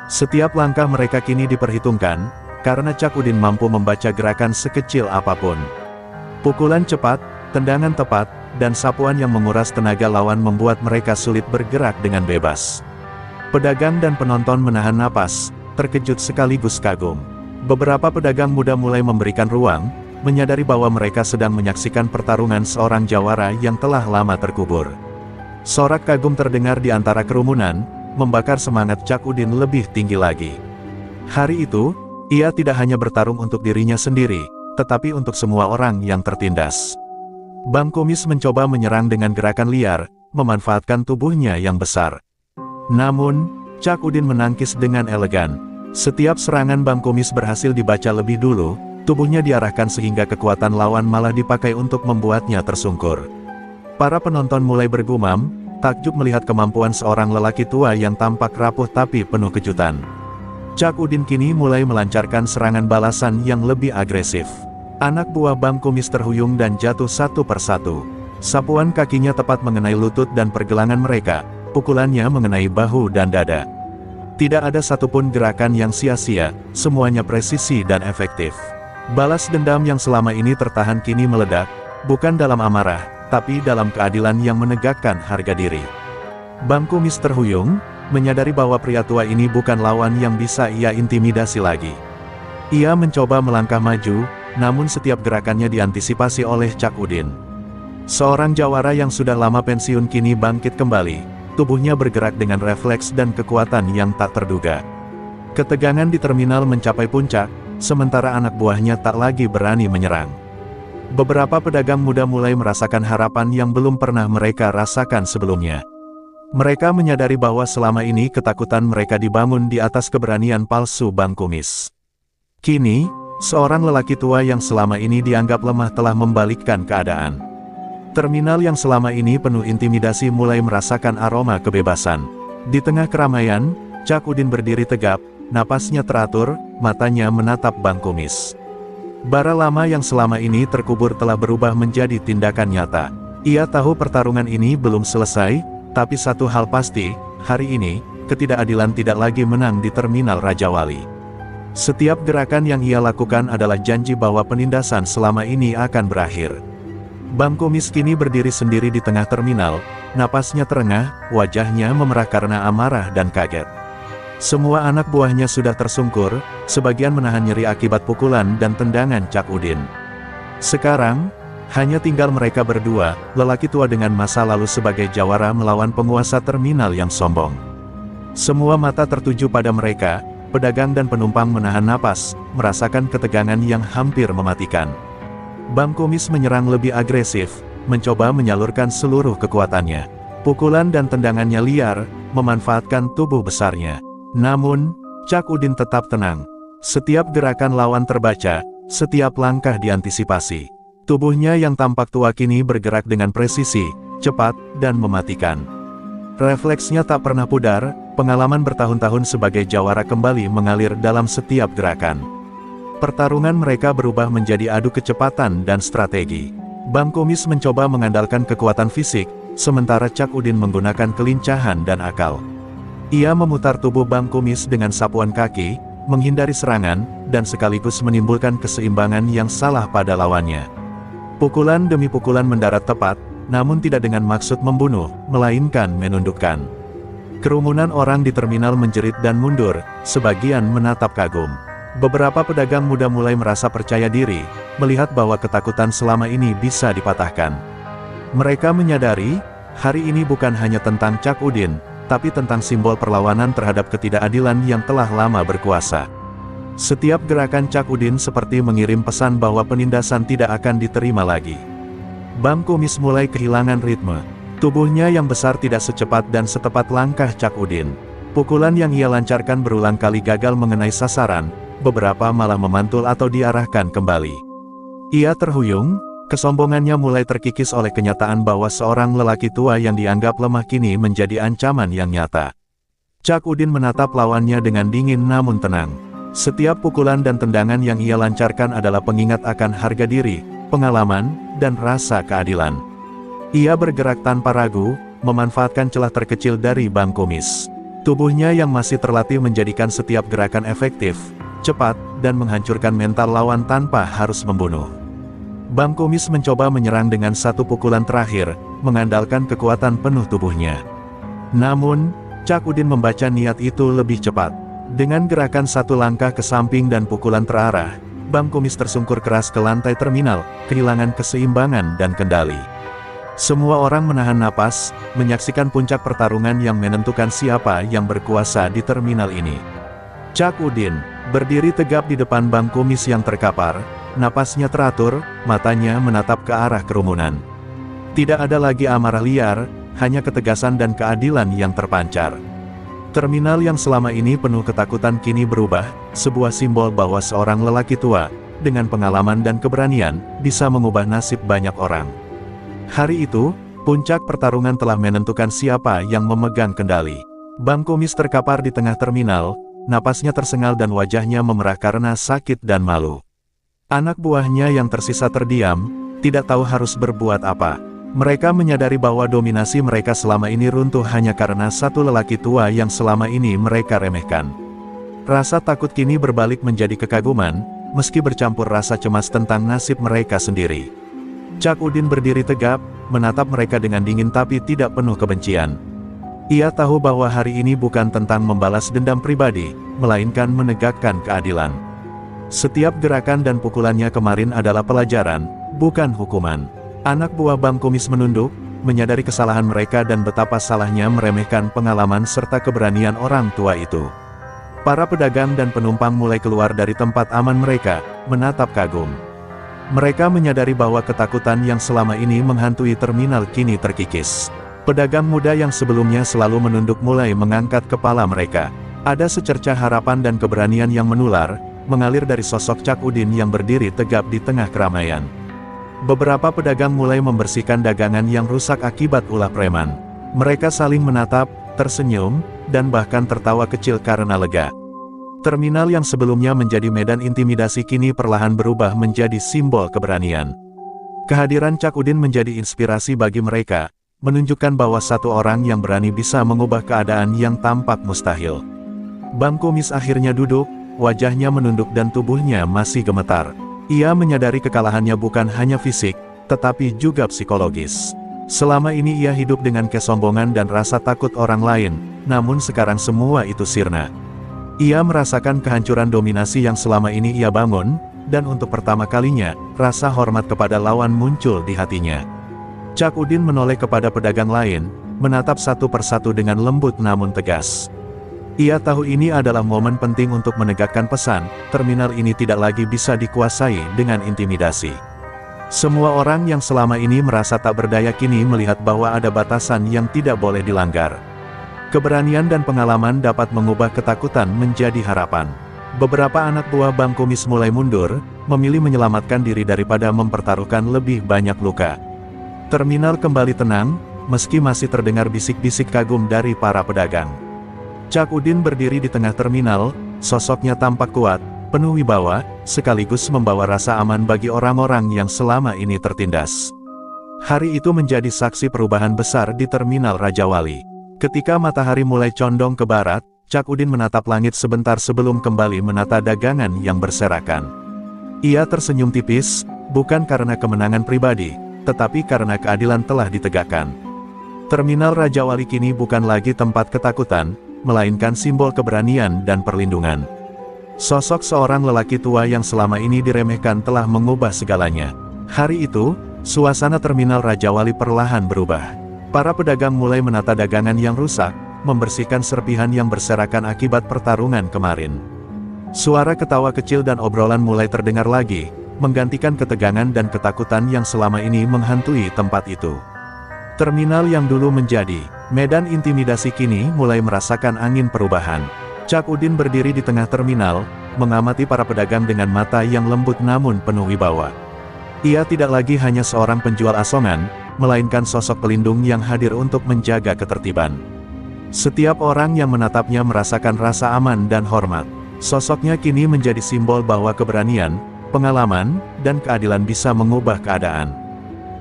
Setiap langkah mereka kini diperhitungkan, karena Cak Udin mampu membaca gerakan sekecil apapun. Pukulan cepat, tendangan tepat, dan sapuan yang menguras tenaga lawan membuat mereka sulit bergerak dengan bebas. Pedagang dan penonton menahan napas, terkejut sekaligus kagum. Beberapa pedagang muda mulai memberikan ruang, menyadari bahwa mereka sedang menyaksikan pertarungan seorang jawara yang telah lama terkubur. Sorak kagum terdengar di antara kerumunan, membakar semangat Cak Udin lebih tinggi lagi. Hari itu, ia tidak hanya bertarung untuk dirinya sendiri, tetapi untuk semua orang yang tertindas. Bang Kumis mencoba menyerang dengan gerakan liar, memanfaatkan tubuhnya yang besar. Namun, Cak Udin menangkis dengan elegan. Setiap serangan Bang Kumis berhasil dibaca lebih dulu, tubuhnya diarahkan sehingga kekuatan lawan malah dipakai untuk membuatnya tersungkur. Para penonton mulai bergumam, takjub melihat kemampuan seorang lelaki tua yang tampak rapuh tapi penuh kejutan. Cak Udin kini mulai melancarkan serangan balasan yang lebih agresif. Anak buah Bang Kumis terhuyung dan jatuh satu persatu. Sapuan kakinya tepat mengenai lutut dan pergelangan mereka, pukulannya mengenai bahu dan dada. Tidak ada satupun gerakan yang sia-sia, semuanya presisi dan efektif. Balas dendam yang selama ini tertahan kini meledak, bukan dalam amarah, tapi dalam keadilan yang menegakkan harga diri. Bang Kumis terhuyung, menyadari bahwa pria tua ini bukan lawan yang bisa ia intimidasi lagi. Ia mencoba melangkah maju, namun setiap gerakannya diantisipasi oleh Cak Udin. Seorang jawara yang sudah lama pensiun kini bangkit kembali, tubuhnya bergerak dengan refleks dan kekuatan yang tak terduga. Ketegangan di terminal mencapai puncak, sementara anak buahnya tak lagi berani menyerang. Beberapa pedagang muda mulai merasakan harapan yang belum pernah mereka rasakan sebelumnya. Mereka menyadari bahwa selama ini ketakutan mereka dibangun di atas keberanian palsu Bang Kumis. Kini, seorang lelaki tua yang selama ini dianggap lemah telah membalikkan keadaan. Terminal yang selama ini penuh intimidasi mulai merasakan aroma kebebasan. Di tengah keramaian, Cak Udin berdiri tegap, napasnya teratur, matanya menatap Bang Kumis. Bara lama yang selama ini terkubur telah berubah menjadi tindakan nyata. Ia tahu pertarungan ini belum selesai, tapi satu hal pasti, hari ini, ketidakadilan tidak lagi menang di Terminal Raja Wali. Setiap gerakan yang ia lakukan adalah janji bahwa penindasan selama ini akan berakhir. Bang Kumis kini berdiri sendiri di tengah terminal, napasnya terengah, wajahnya memerah karena amarah dan kaget. Semua anak buahnya sudah tersungkur, sebagian menahan nyeri akibat pukulan dan tendangan Cak Udin. Sekarang, hanya tinggal mereka berdua, lelaki tua dengan masa lalu sebagai jawara melawan penguasa terminal yang sombong. Semua mata tertuju pada mereka, pedagang dan penumpang menahan napas, merasakan ketegangan yang hampir mematikan. Bang Kumis menyerang lebih agresif, mencoba menyalurkan seluruh kekuatannya. Pukulan dan tendangannya liar, memanfaatkan tubuh besarnya. Namun, Cak Udin tetap tenang. Setiap gerakan lawan terbaca, setiap langkah diantisipasi. Tubuhnya yang tampak tua kini bergerak dengan presisi, cepat, dan mematikan. Refleksnya tak pernah pudar, pengalaman bertahun-tahun sebagai jawara kembali mengalir dalam setiap gerakan. Pertarungan mereka berubah menjadi adu kecepatan dan strategi. Bang Kumis mencoba mengandalkan kekuatan fisik, sementara Cak Udin menggunakan kelincahan dan akal. Ia memutar tubuh Bang Kumis dengan sapuan kaki, menghindari serangan, dan sekaligus menimbulkan keseimbangan yang salah pada lawannya. Pukulan demi pukulan mendarat tepat, namun tidak dengan maksud membunuh, melainkan menundukkan. Kerumunan orang di terminal menjerit dan mundur, sebagian menatap kagum. Beberapa pedagang muda mulai merasa percaya diri, melihat bahwa ketakutan selama ini bisa dipatahkan. Mereka menyadari, hari ini bukan hanya tentang Cak Udin, tapi tentang simbol perlawanan terhadap ketidakadilan yang telah lama berkuasa. Setiap gerakan Cak Udin seperti mengirim pesan bahwa penindasan tidak akan diterima lagi. Bang Kumis mulai kehilangan ritme. Tubuhnya yang besar tidak secepat dan setepat langkah Cak Udin. Pukulan yang ia lancarkan berulang kali gagal mengenai sasaran, beberapa malah memantul atau diarahkan kembali. Ia terhuyung, kesombongannya mulai terkikis oleh kenyataan bahwa seorang lelaki tua yang dianggap lemah kini menjadi ancaman yang nyata. Cak Udin menatap lawannya dengan dingin namun tenang. Setiap pukulan dan tendangan yang ia lancarkan adalah pengingat akan harga diri, pengalaman, dan rasa keadilan. Ia bergerak tanpa ragu, memanfaatkan celah terkecil dari Bang Kumis. Tubuhnya yang masih terlatih menjadikan setiap gerakan efektif, cepat, dan menghancurkan mental lawan tanpa harus membunuh. Bang Kumis mencoba menyerang dengan satu pukulan terakhir, mengandalkan kekuatan penuh tubuhnya. Namun, Cak Udin membaca niat itu lebih cepat. Dengan gerakan satu langkah ke samping dan pukulan terarah, Bang Kumis tersungkur keras ke lantai terminal, kehilangan keseimbangan dan kendali. Semua orang menahan napas, menyaksikan puncak pertarungan yang menentukan siapa yang berkuasa di terminal ini. Cak Udin berdiri tegap di depan Bang Kumis yang terkapar, napasnya teratur, matanya menatap ke arah kerumunan. Tidak ada lagi amarah liar, hanya ketegasan dan keadilan yang terpancar. Terminal yang selama ini penuh ketakutan kini berubah, sebuah simbol bahwa seorang lelaki tua, dengan pengalaman dan keberanian, bisa mengubah nasib banyak orang. Hari itu, puncak pertarungan telah menentukan siapa yang memegang kendali. Bang Kumis terkapar di tengah terminal, napasnya tersengal dan wajahnya memerah karena sakit dan malu. Anak buahnya yang tersisa terdiam, tidak tahu harus berbuat apa. Mereka menyadari bahwa dominasi mereka selama ini runtuh hanya karena satu lelaki tua yang selama ini mereka remehkan. Rasa takut kini berbalik menjadi kekaguman, meski bercampur rasa cemas tentang nasib mereka sendiri. Cak Udin berdiri tegap, menatap mereka dengan dingin tapi tidak penuh kebencian. Ia tahu bahwa hari ini bukan tentang membalas dendam pribadi, melainkan menegakkan keadilan. Setiap gerakan dan pukulannya kemarin adalah pelajaran, bukan hukuman. Anak buah Bang Kumis menunduk, menyadari kesalahan mereka dan betapa salahnya meremehkan pengalaman serta keberanian orang tua itu. Para pedagang dan penumpang mulai keluar dari tempat aman mereka, menatap kagum. Mereka menyadari bahwa ketakutan yang selama ini menghantui terminal kini terkikis. Pedagang muda yang sebelumnya selalu menunduk mulai mengangkat kepala mereka. Ada secercah harapan dan keberanian yang menular, mengalir dari sosok Cak Udin yang berdiri tegap di tengah keramaian. Beberapa pedagang mulai membersihkan dagangan yang rusak akibat ulah preman. Mereka saling menatap, tersenyum, dan bahkan tertawa kecil karena lega. Terminal yang sebelumnya menjadi medan intimidasi kini perlahan berubah menjadi simbol keberanian. Kehadiran Cak Udin menjadi inspirasi bagi mereka, menunjukkan bahwa satu orang yang berani bisa mengubah keadaan yang tampak mustahil. Bang Kumis akhirnya duduk, wajahnya menunduk dan tubuhnya masih gemetar. Ia menyadari kekalahannya bukan hanya fisik, tetapi juga psikologis. Selama ini ia hidup dengan kesombongan dan rasa takut orang lain, namun sekarang semua itu sirna. Ia merasakan kehancuran dominasi yang selama ini ia bangun, dan untuk pertama kalinya, rasa hormat kepada lawan muncul di hatinya. Cak Udin menoleh kepada pedagang lain, menatap satu persatu dengan lembut namun tegas. Ia tahu ini adalah momen penting untuk menegakkan pesan, terminal ini tidak lagi bisa dikuasai dengan intimidasi. Semua orang yang selama ini merasa tak berdaya kini melihat bahwa ada batasan yang tidak boleh dilanggar. Keberanian dan pengalaman dapat mengubah ketakutan menjadi harapan. Beberapa anak buah Bang Kumis mulai mundur, memilih menyelamatkan diri daripada mempertaruhkan lebih banyak luka. Terminal kembali tenang, meski masih terdengar bisik-bisik kagum dari para pedagang. Cak Udin berdiri di tengah terminal, sosoknya tampak kuat, penuh wibawa, sekaligus membawa rasa aman bagi orang-orang yang selama ini tertindas. Hari itu menjadi saksi perubahan besar di terminal Raja Wali. Ketika matahari mulai condong ke barat, Cak Udin menatap langit sebentar sebelum kembali menata dagangan yang berserakan. Ia tersenyum tipis, bukan karena kemenangan pribadi, tetapi karena keadilan telah ditegakkan. Terminal Raja Wali kini bukan lagi tempat ketakutan, melainkan simbol keberanian dan perlindungan. Sosok seorang lelaki tua yang selama ini diremehkan telah mengubah segalanya. Hari itu, suasana terminal Raja Wali perlahan berubah. Para pedagang mulai menata dagangan yang rusak, membersihkan serpihan yang berserakan akibat pertarungan kemarin. Suara ketawa kecil dan obrolan mulai terdengar lagi, menggantikan ketegangan dan ketakutan yang selama ini menghantui tempat itu. Terminal yang dulu menjadi medan intimidasi kini mulai merasakan angin perubahan. Cak Udin berdiri di tengah terminal, mengamati para pedagang dengan mata yang lembut namun penuh wibawa. Ia tidak lagi hanya seorang penjual asongan, melainkan sosok pelindung yang hadir untuk menjaga ketertiban. Setiap orang yang menatapnya merasakan rasa aman dan hormat. Sosoknya kini menjadi simbol bahwa keberanian, pengalaman, dan keadilan bisa mengubah keadaan.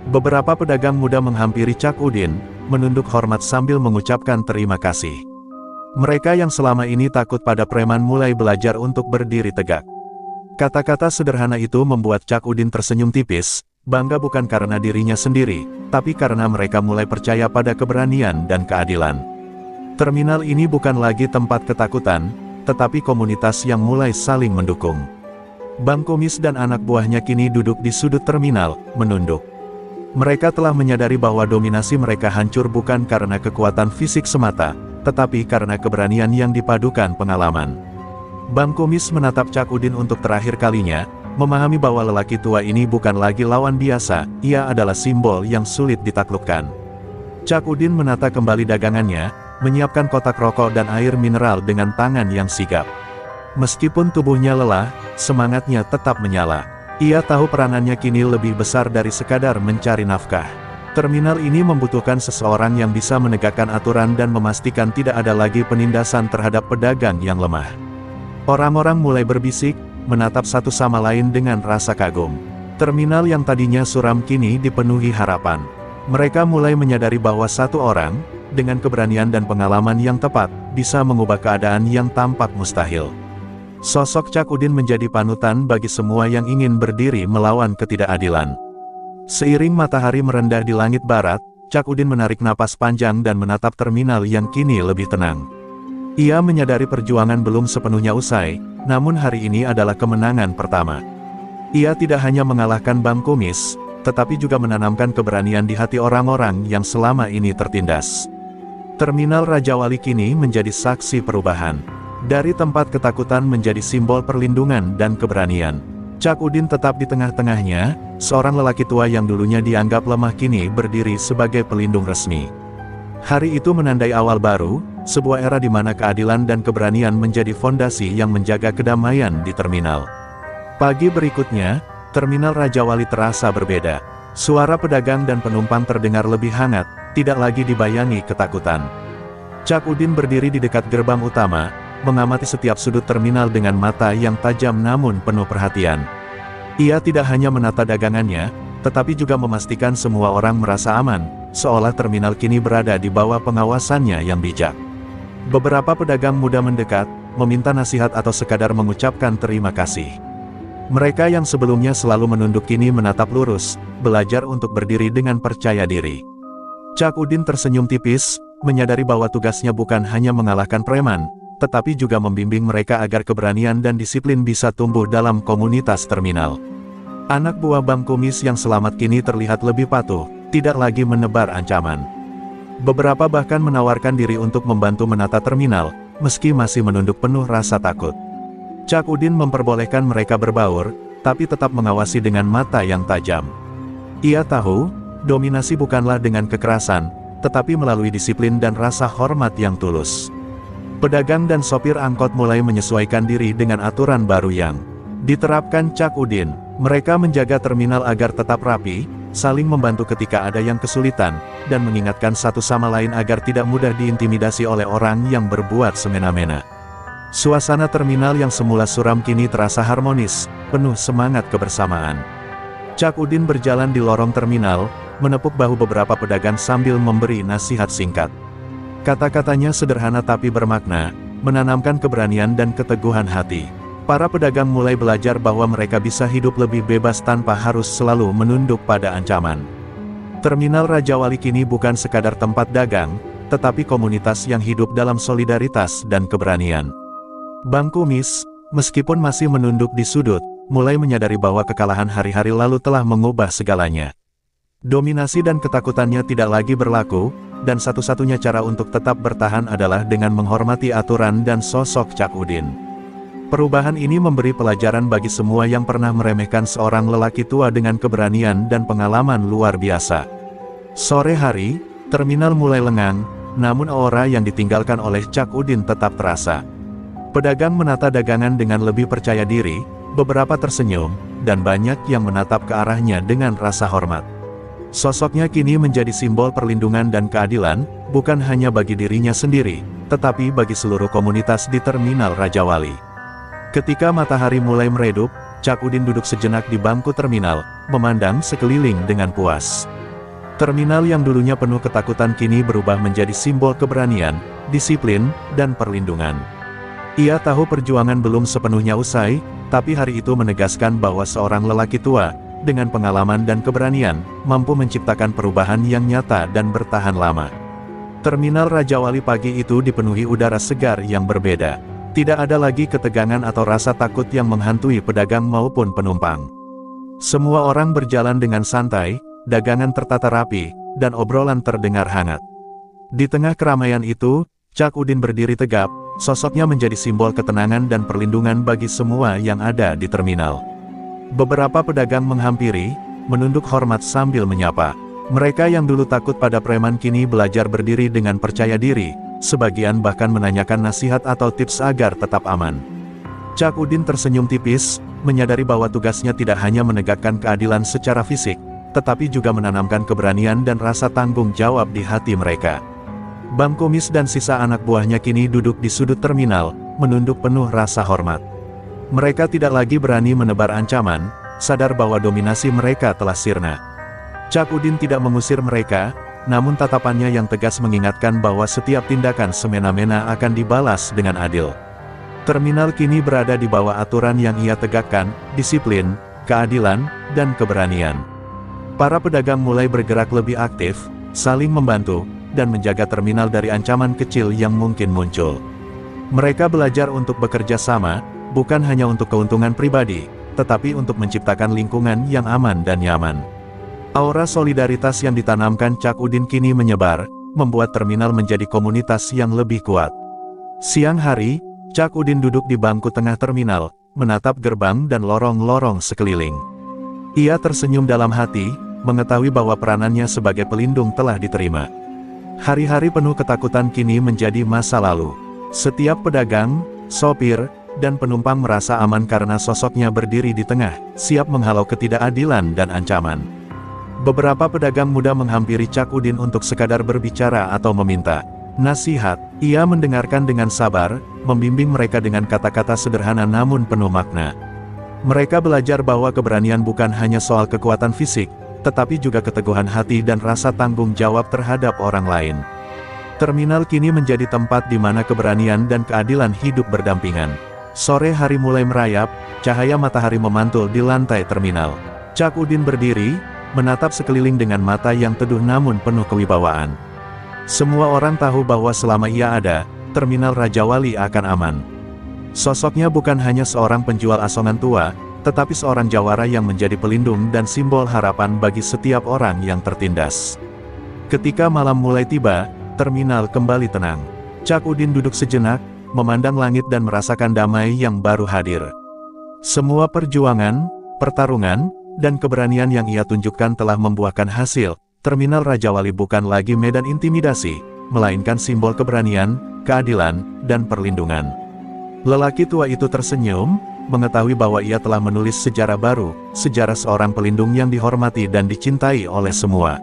Beberapa pedagang muda menghampiri Cak Udin, menunduk hormat sambil mengucapkan terima kasih. Mereka yang selama ini takut pada preman mulai belajar untuk berdiri tegak. Kata-kata sederhana itu membuat Cak Udin tersenyum tipis, bangga bukan karena dirinya sendiri, tapi karena mereka mulai percaya pada keberanian dan keadilan. Terminal ini bukan lagi tempat ketakutan, tetapi komunitas yang mulai saling mendukung. Bang Kumis dan anak buahnya kini duduk di sudut terminal, menunduk. Mereka telah menyadari bahwa dominasi mereka hancur bukan karena kekuatan fisik semata, tetapi karena keberanian yang dipadukan pengalaman. Bang Kumis menatap Cak Udin untuk terakhir kalinya, memahami bahwa lelaki tua ini bukan lagi lawan biasa, ia adalah simbol yang sulit ditaklukkan. Cak Udin menata kembali dagangannya, menyiapkan kotak rokok dan air mineral dengan tangan yang sigap. Meskipun tubuhnya lelah, semangatnya tetap menyala. Ia tahu peranannya kini lebih besar dari sekadar mencari nafkah. Terminal ini membutuhkan seseorang yang bisa menegakkan aturan dan memastikan tidak ada lagi penindasan terhadap pedagang yang lemah. Orang-orang mulai berbisik, menatap satu sama lain dengan rasa kagum. Terminal yang tadinya suram kini dipenuhi harapan. Mereka mulai menyadari bahwa satu orang, dengan keberanian dan pengalaman yang tepat, bisa mengubah keadaan yang tampak mustahil. Sosok Cak Udin menjadi panutan bagi semua yang ingin berdiri melawan ketidakadilan. Seiring matahari merendah di langit barat, Cak Udin menarik napas panjang dan menatap terminal yang kini lebih tenang. Ia menyadari perjuangan belum sepenuhnya usai, namun hari ini adalah kemenangan pertama. Ia tidak hanya mengalahkan Bang Kumis, tetapi juga menanamkan keberanian di hati orang-orang yang selama ini tertindas. Terminal Raja Wali kini menjadi saksi perubahan. Dari tempat ketakutan menjadi simbol perlindungan dan keberanian. Cak Udin tetap di tengah-tengahnya, seorang lelaki tua yang dulunya dianggap lemah kini berdiri sebagai pelindung resmi. Hari itu menandai awal baru, sebuah era di mana keadilan dan keberanian menjadi fondasi yang menjaga kedamaian di terminal. Pagi berikutnya, Terminal Raja Wali terasa berbeda. Suara pedagang dan penumpang terdengar lebih hangat, tidak lagi dibayangi ketakutan. Cak Udin berdiri di dekat gerbang utama, mengamati setiap sudut terminal dengan mata yang tajam namun penuh perhatian. Ia tidak hanya menata dagangannya, tetapi juga memastikan semua orang merasa aman, seolah terminal kini berada di bawah pengawasannya yang bijak. Beberapa pedagang muda mendekat, meminta nasihat atau sekadar mengucapkan terima kasih. Mereka yang sebelumnya selalu menunduk kini menatap lurus, belajar untuk berdiri dengan percaya diri. Cak Udin tersenyum tipis, menyadari bahwa tugasnya bukan hanya mengalahkan preman, tetapi juga membimbing mereka agar keberanian dan disiplin bisa tumbuh dalam komunitas terminal. Anak buah Bang Kumis yang selamat kini terlihat lebih patuh, tidak lagi menebar ancaman. Beberapa bahkan menawarkan diri untuk membantu menata terminal, meski masih menunduk penuh rasa takut. Cak Udin memperbolehkan mereka berbaur, tapi tetap mengawasi dengan mata yang tajam. Ia tahu, dominasi bukanlah dengan kekerasan, tetapi melalui disiplin dan rasa hormat yang tulus. Pedagang dan sopir angkot mulai menyesuaikan diri dengan aturan baru yang diterapkan Cak Udin. Mereka menjaga terminal agar tetap rapi, saling membantu ketika ada yang kesulitan, dan mengingatkan satu sama lain agar tidak mudah diintimidasi oleh orang yang berbuat semena-mena. Suasana terminal yang semula suram kini terasa harmonis, penuh semangat kebersamaan. Cak Udin berjalan di lorong terminal, menepuk bahu beberapa pedagang sambil memberi nasihat singkat. Kata-katanya sederhana tapi bermakna, menanamkan keberanian dan keteguhan hati. Para pedagang mulai belajar bahwa mereka bisa hidup lebih bebas tanpa harus selalu menunduk pada ancaman. Terminal Raja Wali kini bukan sekadar tempat dagang, tetapi komunitas yang hidup dalam solidaritas dan keberanian. Bang Kumis, meskipun masih menunduk di sudut, mulai menyadari bahwa kekalahan hari-hari lalu telah mengubah segalanya. Dominasi dan ketakutannya tidak lagi berlaku, dan satu-satunya cara untuk tetap bertahan adalah dengan menghormati aturan dan sosok Cak Udin. Perubahan ini memberi pelajaran bagi semua yang pernah meremehkan seorang lelaki tua dengan keberanian dan pengalaman luar biasa. Sore hari, terminal mulai lengang, namun aura yang ditinggalkan oleh Cak Udin tetap terasa. Pedagang menata dagangan dengan lebih percaya diri, beberapa tersenyum, dan banyak yang menatap ke arahnya dengan rasa hormat. Sosoknya kini menjadi simbol perlindungan dan keadilan, bukan hanya bagi dirinya sendiri, tetapi bagi seluruh komunitas di Terminal Raja Wali. Ketika matahari mulai meredup, Cak Udin duduk sejenak di bangku terminal, memandang sekeliling dengan puas. Terminal yang dulunya penuh ketakutan kini berubah menjadi simbol keberanian, disiplin, dan perlindungan. Ia tahu perjuangan belum sepenuhnya usai, tapi hari itu menegaskan bahwa seorang lelaki tua, dengan pengalaman dan keberanian, mampu menciptakan perubahan yang nyata dan bertahan lama. Terminal Raja Wali pagi itu dipenuhi udara segar yang berbeda. Tidak ada lagi ketegangan atau rasa takut yang menghantui pedagang maupun penumpang. Semua orang berjalan dengan santai, dagangan tertata rapi, dan obrolan terdengar hangat. Di tengah keramaian itu, Cak Udin berdiri tegap, sosoknya menjadi simbol ketenangan dan perlindungan bagi semua yang ada di terminal. Beberapa pedagang menghampiri, menunduk hormat sambil menyapa. Mereka yang dulu takut pada preman kini belajar berdiri dengan percaya diri, sebagian bahkan menanyakan nasihat atau tips agar tetap aman. Cak Udin tersenyum tipis, menyadari bahwa tugasnya tidak hanya menegakkan keadilan secara fisik, tetapi juga menanamkan keberanian dan rasa tanggung jawab di hati mereka. Bang Kumis dan sisa anak buahnya kini duduk di sudut terminal, menunduk penuh rasa hormat. Mereka tidak lagi berani menebar ancaman, sadar bahwa dominasi mereka telah sirna. Cak Udin tidak mengusir mereka, namun tatapannya yang tegas mengingatkan bahwa setiap tindakan semena-mena akan dibalas dengan adil. Terminal kini berada di bawah aturan yang ia tegakkan, disiplin, keadilan, dan keberanian. Para pedagang mulai bergerak lebih aktif, saling membantu, dan menjaga terminal dari ancaman kecil yang mungkin muncul. Mereka belajar untuk bekerja sama, bukan hanya untuk keuntungan pribadi, tetapi untuk menciptakan lingkungan yang aman dan nyaman. Aura solidaritas yang ditanamkan Cak Udin kini menyebar, membuat terminal menjadi komunitas yang lebih kuat. Siang hari, Cak Udin duduk di bangku tengah terminal, menatap gerbang dan lorong-lorong sekeliling. Ia tersenyum dalam hati, mengetahui bahwa peranannya sebagai pelindung telah diterima. Hari-hari penuh ketakutan kini menjadi masa lalu. Setiap pedagang, sopir, dan penumpang merasa aman karena sosoknya berdiri di tengah, siap menghalau ketidakadilan dan ancaman. Beberapa pedagang muda menghampiri Cak Udin untuk sekadar berbicara atau meminta nasihat. Ia mendengarkan dengan sabar, membimbing mereka dengan kata-kata sederhana namun penuh makna. Mereka belajar bahwa keberanian bukan hanya soal kekuatan fisik, tetapi juga keteguhan hati dan rasa tanggung jawab terhadap orang lain. Terminal kini menjadi tempat di mana keberanian dan keadilan hidup berdampingan. Sore hari mulai merayap, cahaya matahari memantul di lantai terminal. Cak Udin berdiri, menatap sekeliling dengan mata yang teduh namun penuh kewibawaan. Semua orang tahu bahwa selama ia ada, terminal Raja Wali akan aman. Sosoknya bukan hanya seorang penjual asongan tua, tetapi seorang jawara yang menjadi pelindung dan simbol harapan bagi setiap orang yang tertindas. Ketika malam mulai tiba, terminal kembali tenang. Cak Udin duduk sejenak, memandang langit dan merasakan damai yang baru hadir. Semua perjuangan, pertarungan, dan keberanian yang ia tunjukkan telah membuahkan hasil. Terminal Raja Wali bukan lagi medan intimidasi, melainkan simbol keberanian, keadilan, dan perlindungan. Lelaki tua itu tersenyum, mengetahui bahwa ia telah menulis sejarah baru, sejarah seorang pelindung yang dihormati dan dicintai oleh semua.